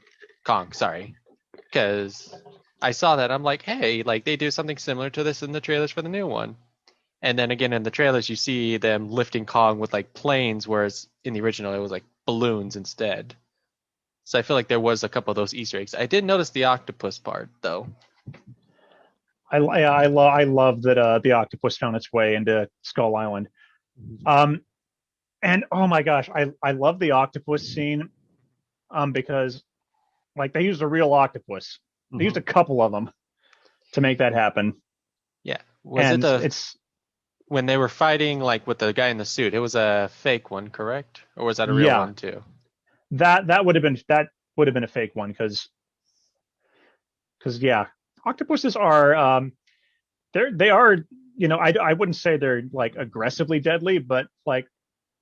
sorry. Because I saw that, I'm like, hey, like they do something similar to this in the trailers for the new one. And then again in the trailers you see them lifting Kong with like planes, whereas in the original it was like balloons instead. So I feel like there was a couple of those Easter eggs. I did notice the octopus part though. I love that the octopus found its way into Skull Island. And oh my gosh, I love the octopus scene because like they used a real octopus. They used a couple of them to make that happen. Yeah. It's when they were fighting like with the guy in the suit, it was a fake one, correct? Or was that a real one too? That would have been a fake one because yeah, octopuses are they are, I wouldn't say they're like aggressively deadly, but like,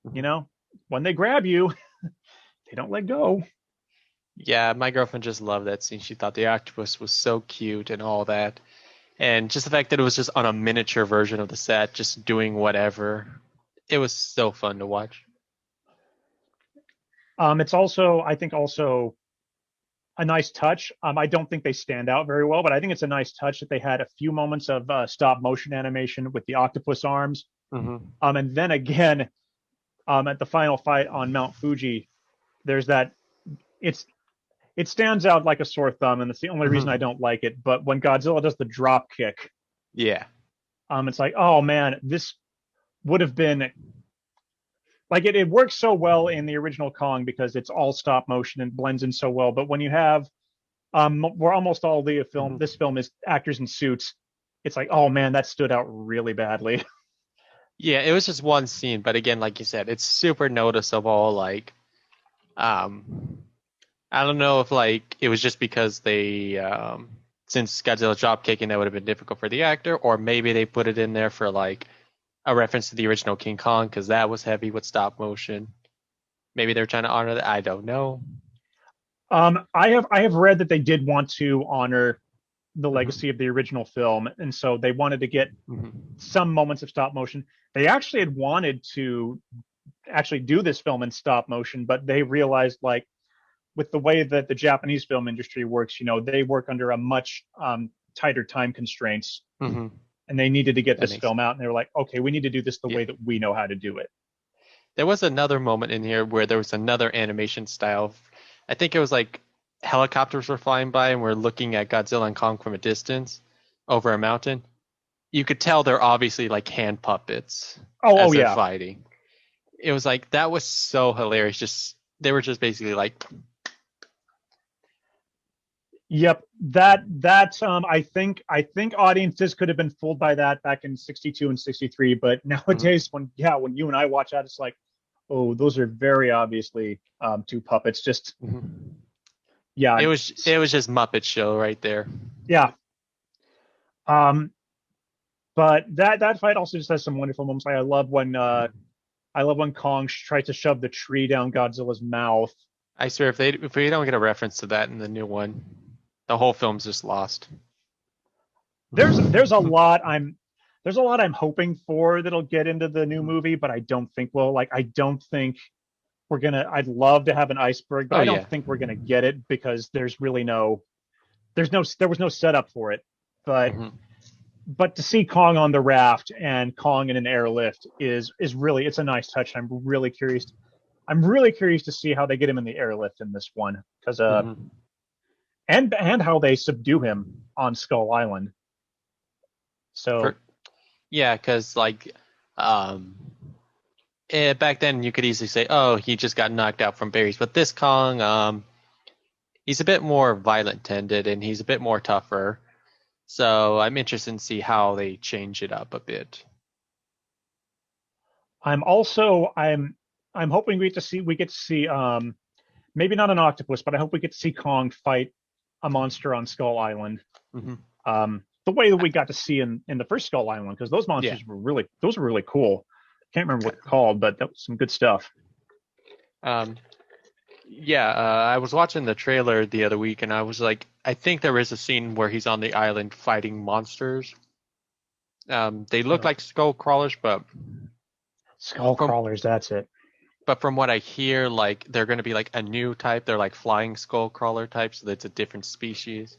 when they grab you, they don't let go. Yeah, my girlfriend just loved that scene. She thought the octopus was so cute and all that. And just the fact that it was just on a miniature version of the set, just doing whatever. It was so fun to watch. It's also, I think also a nice touch. I don't think they stand out very well, but I think it's a nice touch that they had a few moments of stop motion animation with the octopus arms. Mm-hmm. And then again, at the final fight on Mount Fuji, there's that. It's it stands out like a sore thumb, and it's the only reason I Mm-hmm. don't like it. But when Godzilla does the drop kick, Yeah. it's like, oh man, this would have been like it works so well in the original Kong because it's all stop motion and blends in so well. But when you have where almost all the film Mm-hmm. this film is actors in suits, it's like, oh man, that stood out really badly. Yeah, it was just one scene, but again, like you said, it's super noticeable. Like, um, I don't know if like it was just because they, since Godzilla drop kicking, that would have been difficult for the actor, or maybe they put it in there for like a reference to the original King Kong because that was heavy with stop motion. Maybe they're trying to honor that. I don't know. I have read that they did want to honor the Mm-hmm. legacy of the original film, and so they wanted to get Mm-hmm. some moments of stop motion. They actually had wanted to actually do this film in stop motion, but they realized like with the way that the Japanese film industry works, they work under a much tighter time constraints, Mm-hmm. and they needed to get That this makes film out. And they were like, okay, we need to do this the yeah. way that we know how to do it. There was another moment in here where there was another animation style. I think it was like helicopters were flying by and we're looking at Godzilla and Kong from a distance over a mountain. You could tell they're obviously like hand puppets Oh as they're yeah, fighting. It was like that was so hilarious. Just they were just basically like, yep. I think audiences could have been fooled by that back in '62 and '63, but mhm. nowadays when you and I watch that, it's like, oh, those are very obviously two puppets. Just Mhm. yeah, It was just Muppet Show right there. yeah. Um, but that fight also just has some wonderful moments. Like I love when Kong tries to shove the tree down Godzilla's mouth. I swear if we don't get a reference to that in the new one, the whole film's just lost. There's there's a lot I'm there's a lot I'm hoping for that'll get into the new movie, but I don't think I don't think we're gonna. I'd love to have an iceberg, but Oh I don't yeah. think we're gonna get it because there was no setup for it. But Mhm. but to see Kong on the raft and Kong in an airlift is really it's a nice touch. I'm really curious to see how they get him in the airlift in this one because Mhm. and how they subdue him on Skull Island. For So yeah, because like um back then you could easily say, oh, he just got knocked out from berries, but this Kong, he's a bit more violent tended and he's a bit more tougher. So I'm interested in see how they change it up a bit. I'm also I'm hoping we get to see maybe not an octopus, but I hope we get to see Kong fight a monster on Skull Island. Hmm. The way that we got to see in the first Skull Island, because Yeah. those were really cool. Can't remember what they're called, but that was some good stuff. Um, yeah, I was watching the trailer the other week and I was like, I think there is a scene where he's on the island fighting monsters. They look Uh, like skull crawlers, Skull from crawlers, that's it. but from what I hear, like they're going to be like a new type. They're like flying skull crawler types, so that's a different species.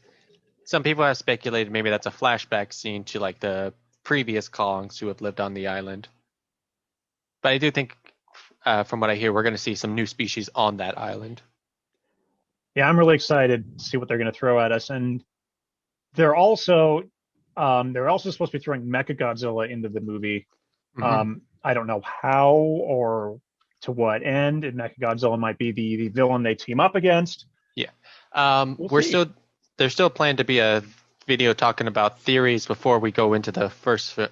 Some people have speculated maybe that's a flashback scene to like the previous Kongs who have lived on the island. But I do think, from what I hear, we're going to see some new species on that island. Yeah, I'm really excited to see what they're going to throw at us, and they're also they're also supposed to be throwing Mecha Godzilla into the movie. Hmm. I don't know how or to what end. And Mechagodzilla might be the villain they team up against. Yeah. We'll We're see. still there's still planned to be a video talking about theories before we go into the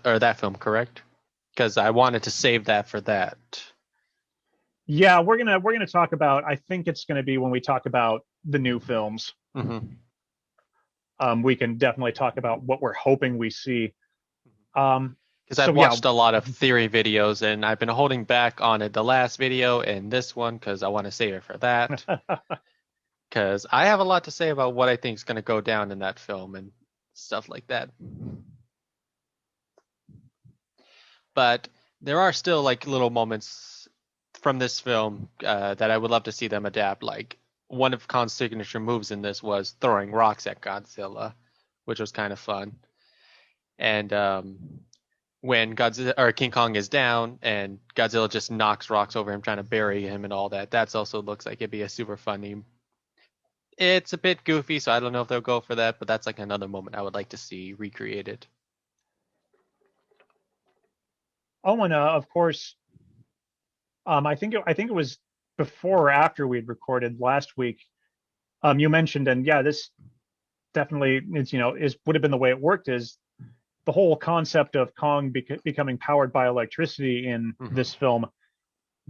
or that film, correct? Because I wanted to save that for that. Yeah, we're gonna talk about. I think it's gonna be when we talk about the new films. Hmm. We can definitely talk about what we're hoping we see. Um, Because so I've yeah, watched a lot of theory videos and I've been holding back on it, the last video and this one because I want to save it for that. Because I have a lot to say about what I think is going to go down in that film and stuff like that. But there are still like little moments from this film that I would love to see them adapt. Like one of Kong's signature moves in this was throwing rocks at Godzilla, which was kind of fun. And when Godzilla or King Kong is down and Godzilla just knocks rocks over him, trying to bury him and all that, that's also looks like it'd be a super funny. It's a bit goofy, so I don't know if they'll go for that, but that's like another moment I would like to see recreated. Oh, and of course, I think it was before or after we had recorded last week. You mentioned, and yeah, this definitely is would have been the way it worked is the whole concept of Kong becoming powered by electricity in this film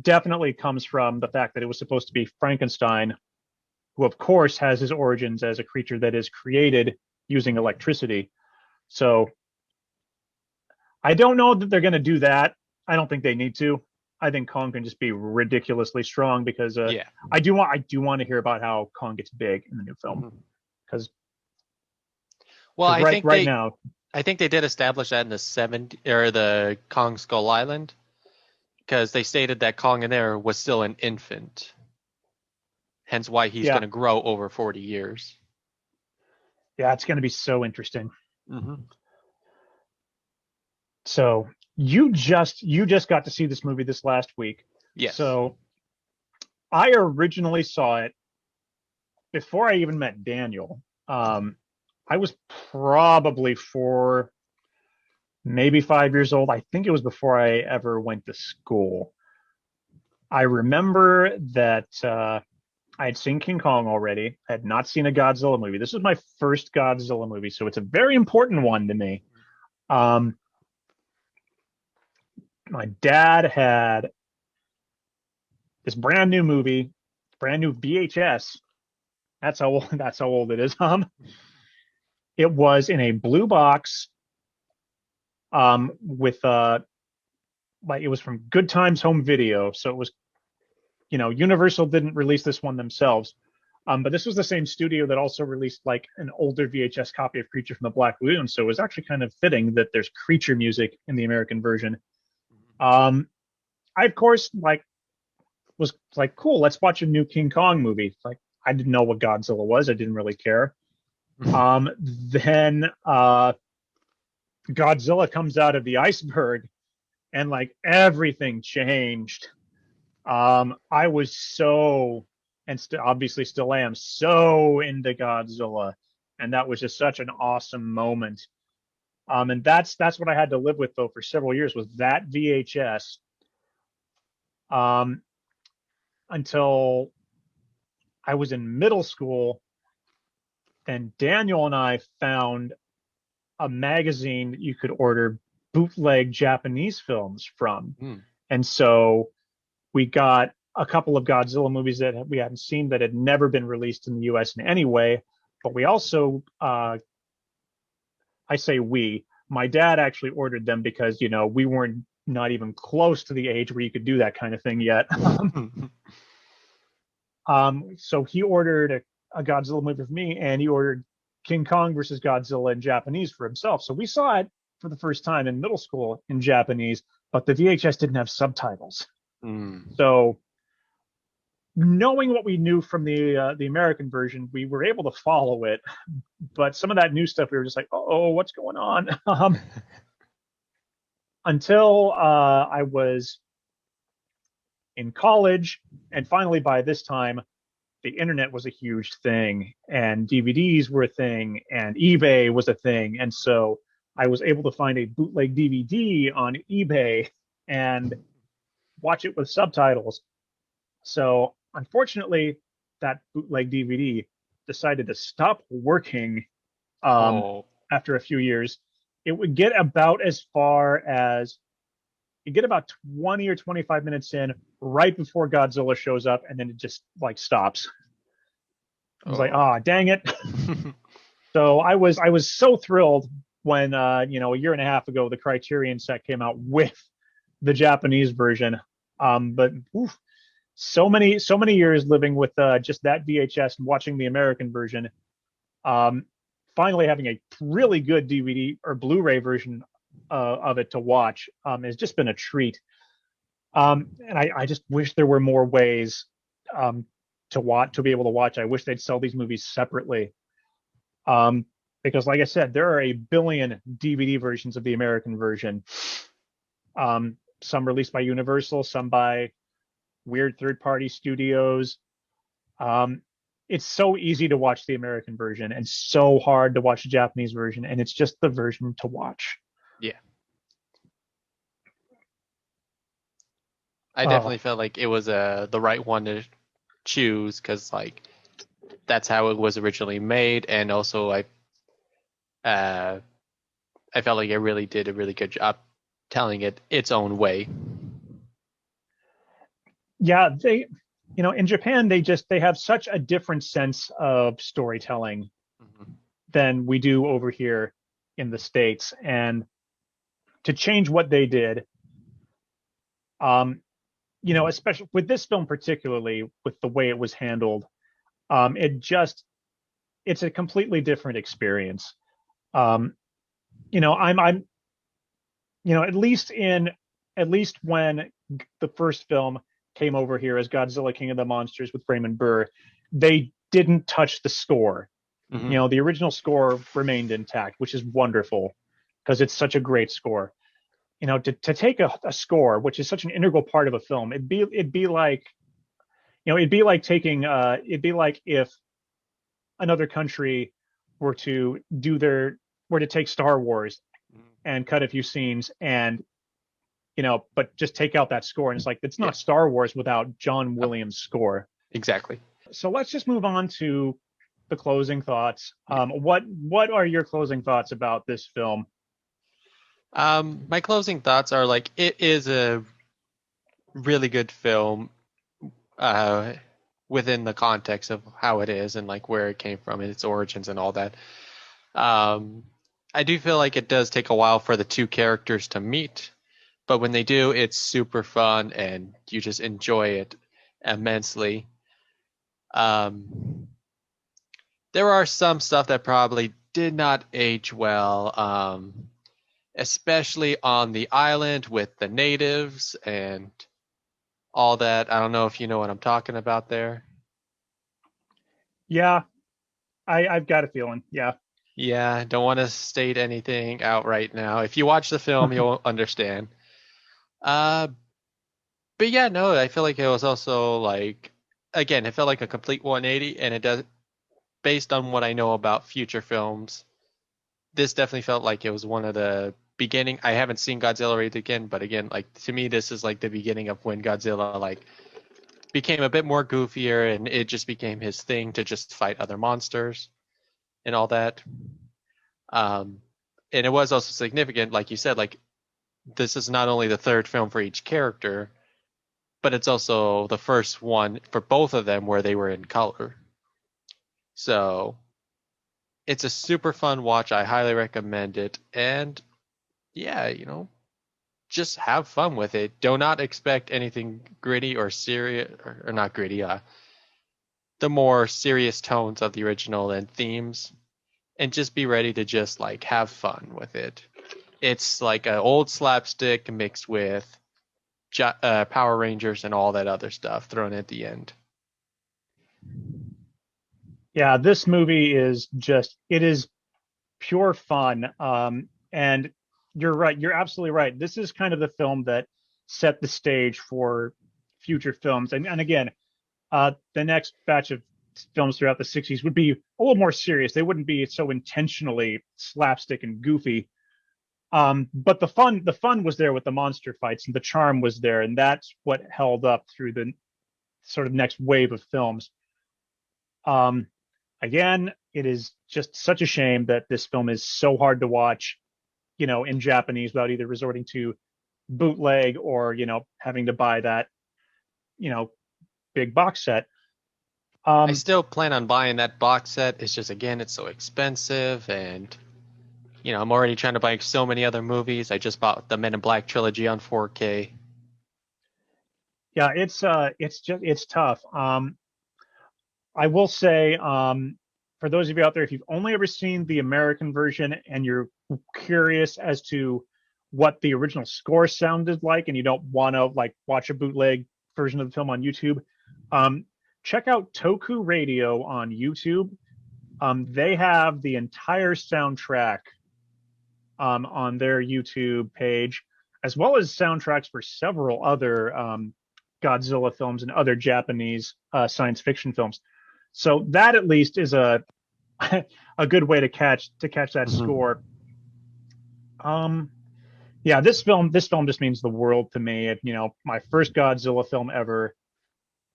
definitely comes from the fact that it was supposed to be Frankenstein, who of course has his origins as a creature that is created using electricity. So I don't know that they're going to do that. I don't think they need to. I think Kong can just be ridiculously strong because Yeah. I do want to hear about how Kong gets big in the new film because Well, right now I think they did establish that in the 70 or the Kong Skull Island, because they stated that Kong in there was still an infant, hence why he's yeah going to grow over 40 years. yeah it's going to be so interesting. Mm-hmm. So you just got to see this movie this last week. Yes. So I originally saw it before I even met Daniel. I was probably 4, maybe 5 years old. I think it was before I ever went to school. I remember that I had seen King Kong already. I had not seen a Godzilla movie. This was my first Godzilla movie, so it's a very important one to me. My dad had this brand new movie, brand new VHS. That's how old it is. It was in a blue box, with like it was from Good Times Home Video, so it was, Universal didn't release this one themselves, but this was the same studio that also released like an older VHS copy of Creature from the Black Lagoon, so it was actually kind of fitting that there's creature music in the American version. I of course was like, cool, let's watch a new King Kong movie. Like I didn't know what Godzilla was. I didn't really care. Then Godzilla comes out of the iceberg and like everything changed. I was so, and obviously still am, so into Godzilla. And that was just such an awesome moment. And that's what I had to live with though for several years was that VHS. Until I was in middle school, and Daniel and I found a magazine that you could order bootleg Japanese films from. And so we got a couple of Godzilla movies that we hadn't seen that had never been released in the US in any way. But we also, I say my dad actually ordered them because, we weren't not even close to the age where you could do that kind of thing yet. So he ordered a Godzilla movie for me, and he ordered King Kong versus Godzilla in Japanese for himself. So we saw it for the first time in middle school in Japanese, but the VHS didn't have subtitles. So knowing what we knew from the American version, we were able to follow it. But some of that new stuff, we were just like, oh, what's going on? Until I was in college, and finally by this time, the internet was a huge thing, and DVDs were a thing, and eBay was a thing, and so I was able to find a bootleg DVD on eBay and watch it with subtitles. So unfortunately, that bootleg DVD decided to stop working after a few years. It would get about as far as you get about 20 or 25 minutes in right before Godzilla shows up, and then it just like stops. I was like, dang it. So I was so thrilled when a year and a half ago the Criterion set came out with the Japanese version. But so many years living with just that VHS and watching the American version. Finally having a really good DVD or Blu-ray version of it to watch has just been a treat. And I just wish there were more ways to be able to watch. I wish they'd sell these movies separately. Um, because like I said, there are a billion DVD versions of the American version. Some released by Universal, some by weird third-party studios. Um, it's so easy to watch the American version and so hard to watch the Japanese version, and it's just the version to watch. Yeah. I Oh, definitely felt like it was the right one to choose because like that's how it was originally made, and also uh, I felt like it really did a really good job telling it its own way. yeah, in Japan, they have such a different sense of storytelling Mhm. than we do over here in the States. And to change what they did, um, especially with this film, particularly with the way it was handled, it just it's a completely different experience. Um, I'm at least when the first film came over here as Godzilla King of the Monsters with Raymond Burr, they didn't touch the score. Mhm. The original score remained intact, which is wonderful because it's such a great score. To take a score, which is such an integral part of a film, it'd be like, it'd be like if another country were to were to take Star Wars and cut a few scenes and but just take out that score. And it's like, it's Yeah. not Star Wars without John Williams' score. Exactly. So let's just move on to the closing thoughts. Yeah. What are your closing thoughts about this film? My closing thoughts are like it is a really good film uh, within the context of how it is and like where it came from and its origins and all that. Um, I do feel like it does take a while for the two characters to meet, but when they do, it's super fun and you just enjoy it immensely. Um, there are some stuff that probably did not age well, especially on the island with the natives and all that. I don't know if you know what I'm talking about there. Yeah, I've got a feeling. Yeah. Yeah, don't want to state anything out right now. If you watch the film, you'll understand. Uh, but yeah, no, I feel like it was also like, again, it felt like a complete 180, and it does, based on what I know about future films, this definitely felt like it was one of the beginning. I haven't seen Godzilla Raid again, but again, like to me, this is like the beginning of when Godzilla like became a bit more goofier, and it just became his thing to just fight other monsters and all that. Um, and it was also significant, like you said, like this is not only the third film for each character, but it's also the first one for both of them where they were in color. So it's a super fun watch. I highly recommend it. And yeah, just have fun with it. Do not expect anything gritty or serious, or not gritty, the more serious tones of the original and themes. And just be ready to just like have fun with it. It's like an old slapstick mixed with Power Rangers and all that other stuff thrown at the end. Yeah, this movie is just it is pure fun. And you're right. You're absolutely right. This is kind of the film that set the stage for future films. And again, the next batch of films throughout the 60s would be a little more serious. They wouldn't be so intentionally slapstick and goofy. But the fun was there with the monster fights, and the charm was there, and that's what held up through the sort of next wave of films. Um, Again, it is just such a shame that this film is so hard to watch, in Japanese without either resorting to bootleg or, having to buy that, you know, big box set. I Um, still plan on buying that box set. It's just again, it's so expensive, and I'm already trying to buy so many other movies. I just bought the Men in Black trilogy on 4K. yeah, it's tough. I will say, for those of you out there, if you've only ever seen the American version and you're curious as to what the original score sounded like, and you don't want to like watch a bootleg version of the film on YouTube, um, check out Toku Radio on YouTube. They have the entire soundtrack on their YouTube page, as well as soundtracks for several other Godzilla films and other Japanese science fiction films. So that at least is a a good way to catch that score. Yeah, this film just means the world to me. My first Godzilla film ever.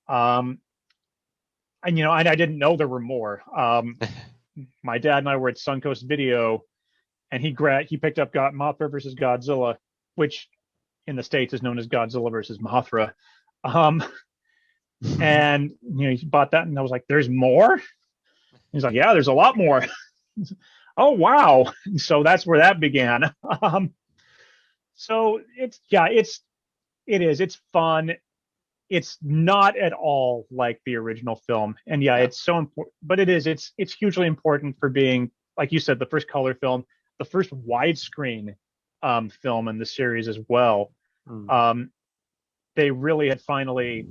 And I didn't know there were more. My dad and I were at Suncoast Video, and he picked up Mothra versus Godzilla, which in the States is known as Godzilla versus Mothra. And he bought that, and I was like, "There's more." He's like, "Yeah, there's a lot more." Oh wow! So that's where that began. So it's fun. It's not at all like the original film, and it's so important. But it's hugely important for being, like you said, the first color film, the first widescreen film in the series as well. They really had finally,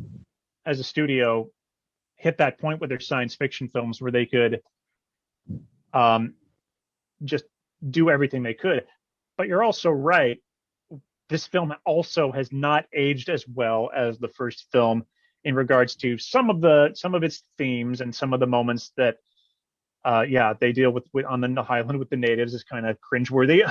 as a studio, hit that point with their science fiction films where they could just do everything they could. But you're also right. This film also has not aged as well as the first film in regards to some of its themes and some of the moments that they deal with on the Highland with the natives is kind of cringeworthy.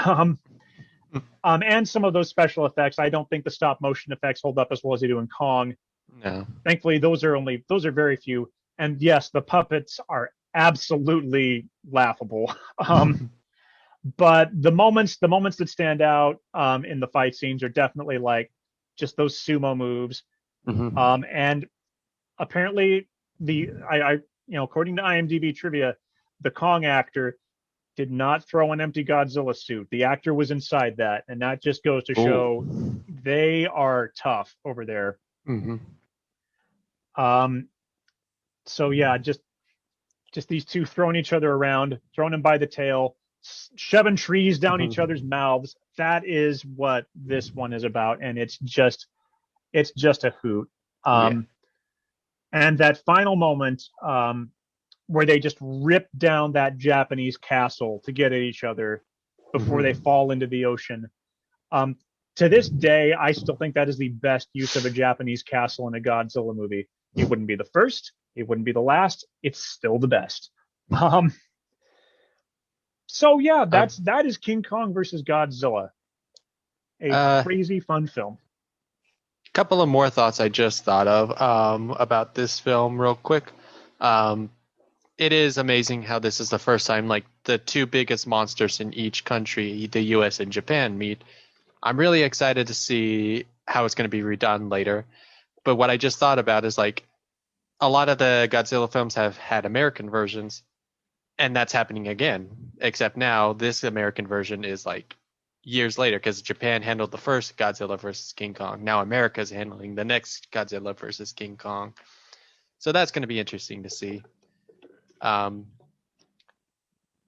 And some of those special effects, I don't think the stop motion effects hold up as well as they do in Kong. No. Thankfully, those are very few. And yes, the puppets are absolutely laughable. But the moments that stand out in the fight scenes are definitely like just those sumo moves. And apparently according to IMDb trivia, the Kong actor did not throw an empty Godzilla suit. The actor was inside that, and that just goes to show they are tough over there. So yeah, just these two throwing each other around, throwing them by the tail, shoving trees down each other's mouths. That is what this one is about, and it's just a hoot. And that final moment where they just rip down that Japanese castle to get at each other before they fall into the ocean. To this day, I still think that is the best use of a Japanese castle in a Godzilla movie. It wouldn't be the first, it wouldn't be the last. It's still the best. So yeah, that is King Kong versus Godzilla. A crazy fun film. Couple of more thoughts I just thought of about this film real quick. It is amazing how this is the first time like the two biggest monsters in each country, the US and Japan, meet. I'm really excited to see how it's going to be redone later. But what I just thought about is like a lot of the Godzilla films have had American versions, and that's happening again. Except now this American version is like years later because Japan handled the first Godzilla versus King Kong. Now America's handling the next Godzilla versus King Kong. So that's going to be interesting to see.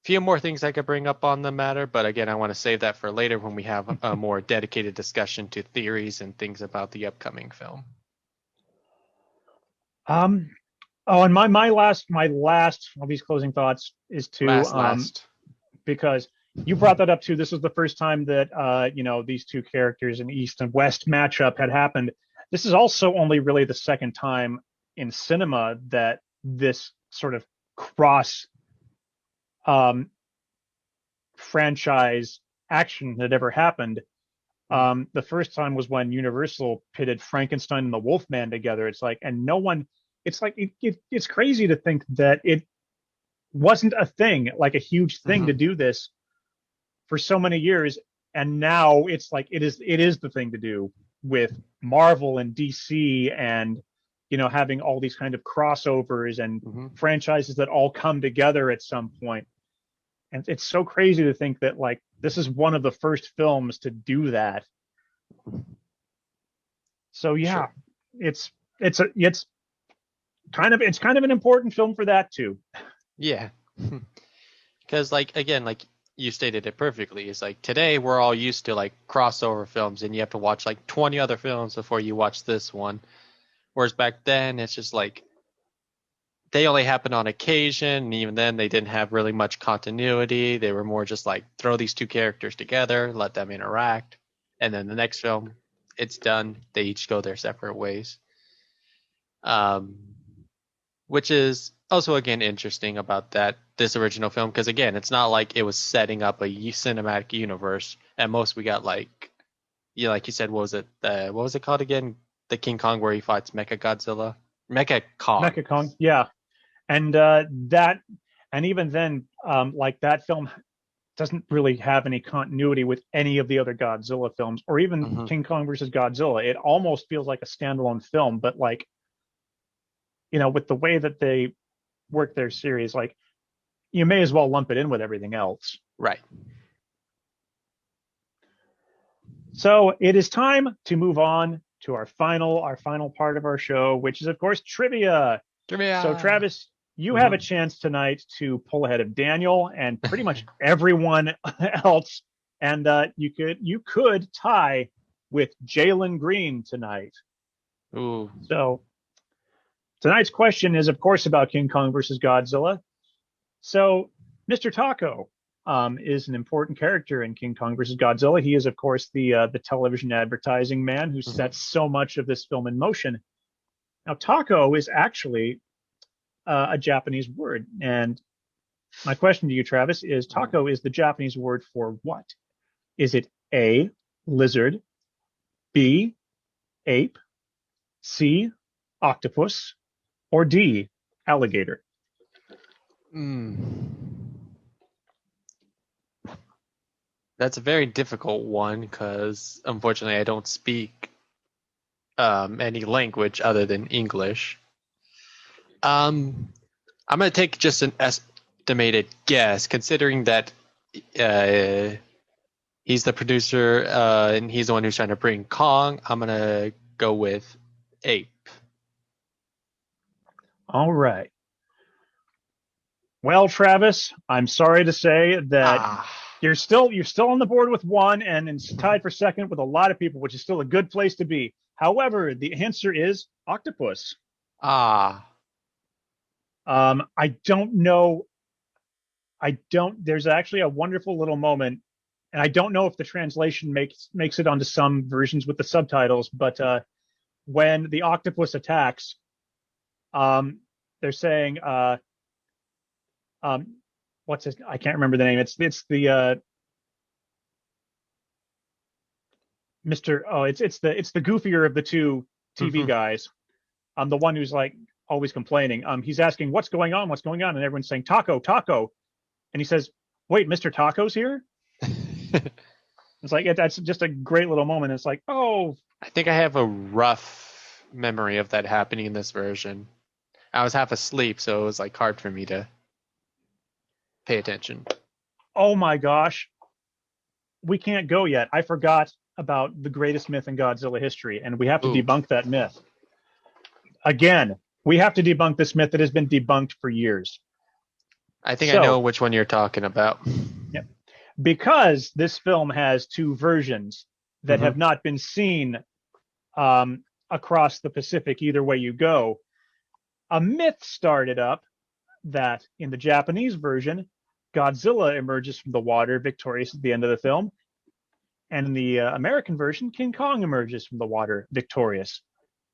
Few more things I could bring up on the matter, but again, I want to save that for later when we have a more dedicated discussion to theories and things about the upcoming film. And my last of these closing thoughts is because you brought that up too. This was the first time that these two characters in East and West matchup had happened. This is also only really the second time in cinema that this sort of cross franchise action had ever happened. The first time was when Universal pitted Frankenstein and the Wolfman together. It's like, and no one, it's like, it's crazy to think that it wasn't a thing, like a huge thing to do this for so many years. And now it's like, it is the thing to do with Marvel and DC and, having all these kind of crossovers and franchises that all come together at some point. And it's so crazy to think that like this is one of the first films to do that. So yeah, sure. It's kind of an important film for that too. Yeah. Because like again, like you stated it perfectly. It's like today we're all used to like crossover films and you have to watch like 20 other films before you watch this one. Whereas back then it's just like they only happened on occasion, and even then they didn't have really much continuity. They were more just like throw these two characters together, let them interact, and then the next film, it's done. They each go their separate ways. Um, which is also again interesting about that this original film because again, it's not like it was setting up a cinematic universe. At most, we got like like you said, what was it? What was it called again? The King Kong where he fights Mecha Godzilla, Mecha Kong. Mecha Kong, yeah, and that, and even then, like that film doesn't really have any continuity with any of the other Godzilla films, or even Mm-hmm. King Kong versus Godzilla. It almost feels like a standalone film, but like, with the way that they work their series, like you may as well lump it in with everything else. Right. So it is time to move on to our final part of our show, which is of course trivia. So Trivia. Travis, you have a Mm-hmm. chance tonight to pull ahead of Daniel and pretty much everyone else, and you could tie with Jalen Green tonight. Ooh. So tonight's question is, of course, about King Kong versus Godzilla. So Mr. Taco is an important character in King Kong versus Godzilla. He is, of course, the television advertising man who Mm-hmm. sets so much of this film in motion. Now, taco is actually a Japanese word, and my question to you, Travis, is taco is the Japanese word for what? Is it A, lizard, B, ape, C, octopus, or D, alligator? Mm. That's a very difficult one because unfortunately I don't speak any language other than English. I'm gonna take just an estimated guess, considering that uh, he's the producer and he's the one who's trying to bring Kong. I'm gonna go with ape. All right. Well, Travis, I'm sorry to say that Ah. you're still on the board with one, and it's tied for second with a lot of people, which is still a good place to be. However, the answer is octopus. Ah. I don't know. I don't. There's actually a wonderful little moment, and I don't know if the translation makes it onto some versions with the subtitles. But when the octopus attacks, um, they're saying, um, "What's his?" I can't remember the name. It's the Mr. Oh, it's the goofier of the two TV Mhm. guys. The one who's like always complaining. He's asking, "What's going on? What's going on?" And everyone's saying, "Taco, taco," and he says, "Wait, Mr. Taco's here." It's like that's just a great little moment. It's like, oh, I think I have a rough memory of that happening in this version. I was half asleep, so it was like hard for me to pay attention. oh my gosh, we can't go yet. I forgot about the greatest myth in Godzilla history, and we have to Ooh. debunk that myth. Again, we have to debunk this myth that has been debunked for years. I think I know So, which one you're talking about. yeah, because this film has two versions that Mm-hmm. have not been seen across the Pacific, either way you go, a myth started up that in the Japanese version, Godzilla emerges from the water victorious at the end of the film. And in the American version, King Kong emerges from the water victorious.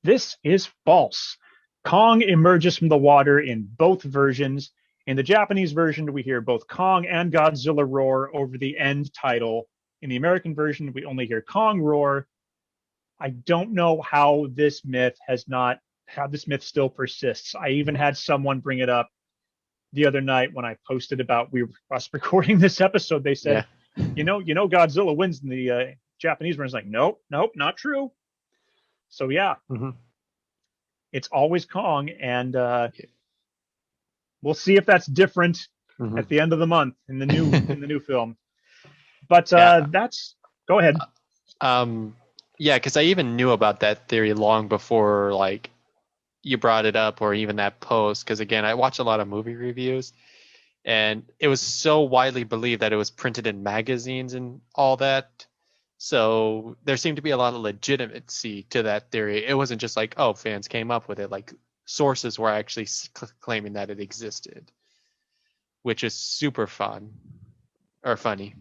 This is false. Kong emerges from the water in both versions. In the Japanese version, we hear both Kong and Godzilla roar over the end title. In the American version, we only hear Kong roar. I don't know how this myth still persists. I even had someone bring it up the other night when I posted about us recording this episode. They said, Yeah. Godzilla wins in the Japanese version. It's like, nope, not true. So yeah, Mm-hmm. it's always Kong, and we'll see if that's different Mm-hmm. at the end of the month in the new film. But Yeah. that's go ahead. Um. Yeah, because I even knew about that theory long before like you brought it up or even that post. Because again, I watch a lot of movie reviews, and it was so widely believed that it was printed in magazines and all that. So there seemed to be a lot of legitimacy to that theory. It wasn't just like, oh, fans came up with it. Like sources were actually claiming that it existed, which is super fun or funny.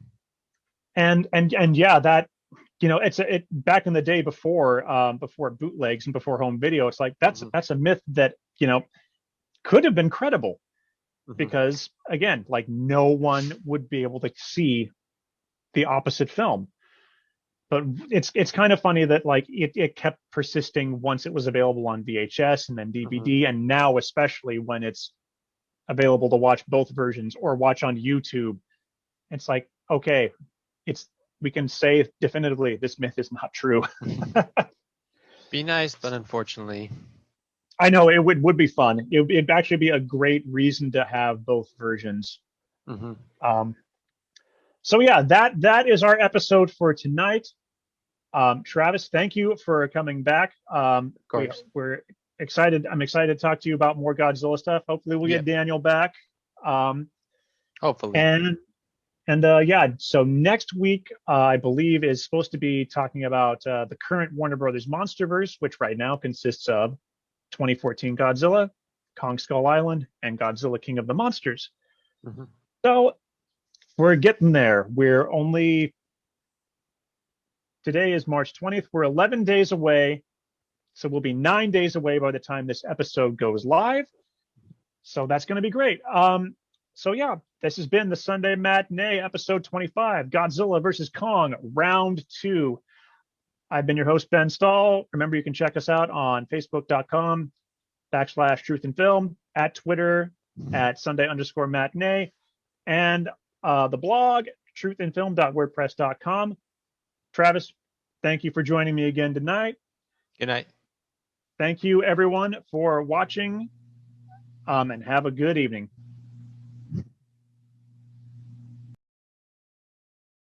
And yeah, that it back in the day before bootlegs and before home video, it's like that's a myth that could have been credible, because again, like no one would be able to see the opposite film. But it's kind of funny that like it kept persisting once it was available on VHS and then DVD, and now especially when it's available to watch both versions or watch on YouTube, it's like, okay, we can say definitively this myth is not true. Be nice, but unfortunately, I know it would be fun. It'd actually be a great reason to have both versions. So yeah, that is our episode for tonight. Travis, thank you for coming back. of course. We're excited. I'm excited to talk to you about more Godzilla stuff. Hopefully we'll get Daniel back. Hopefully. And yeah, so next week, I believe, is supposed to be talking about the current Warner Brothers Monsterverse, which right now consists of 2014 Godzilla, Kong Skull Island, and Godzilla King of the Monsters. So we're getting there. Today is March 20th. We're 11 days away. So we'll be 9 days away by the time this episode goes live. So that's going to be great. So yeah, this has been the Sunday Matinee, episode 25, Godzilla versus Kong, round 2. I've been your host, Ben Stahl. Remember, you can check us out on Facebook.com/Truth and Film, at Twitter at Sunday_matinee, and the blog, truthandfilm.wordpress.com. Travis, thank you for joining me again tonight. Good night. Thank you, everyone, for watching, and have a good evening.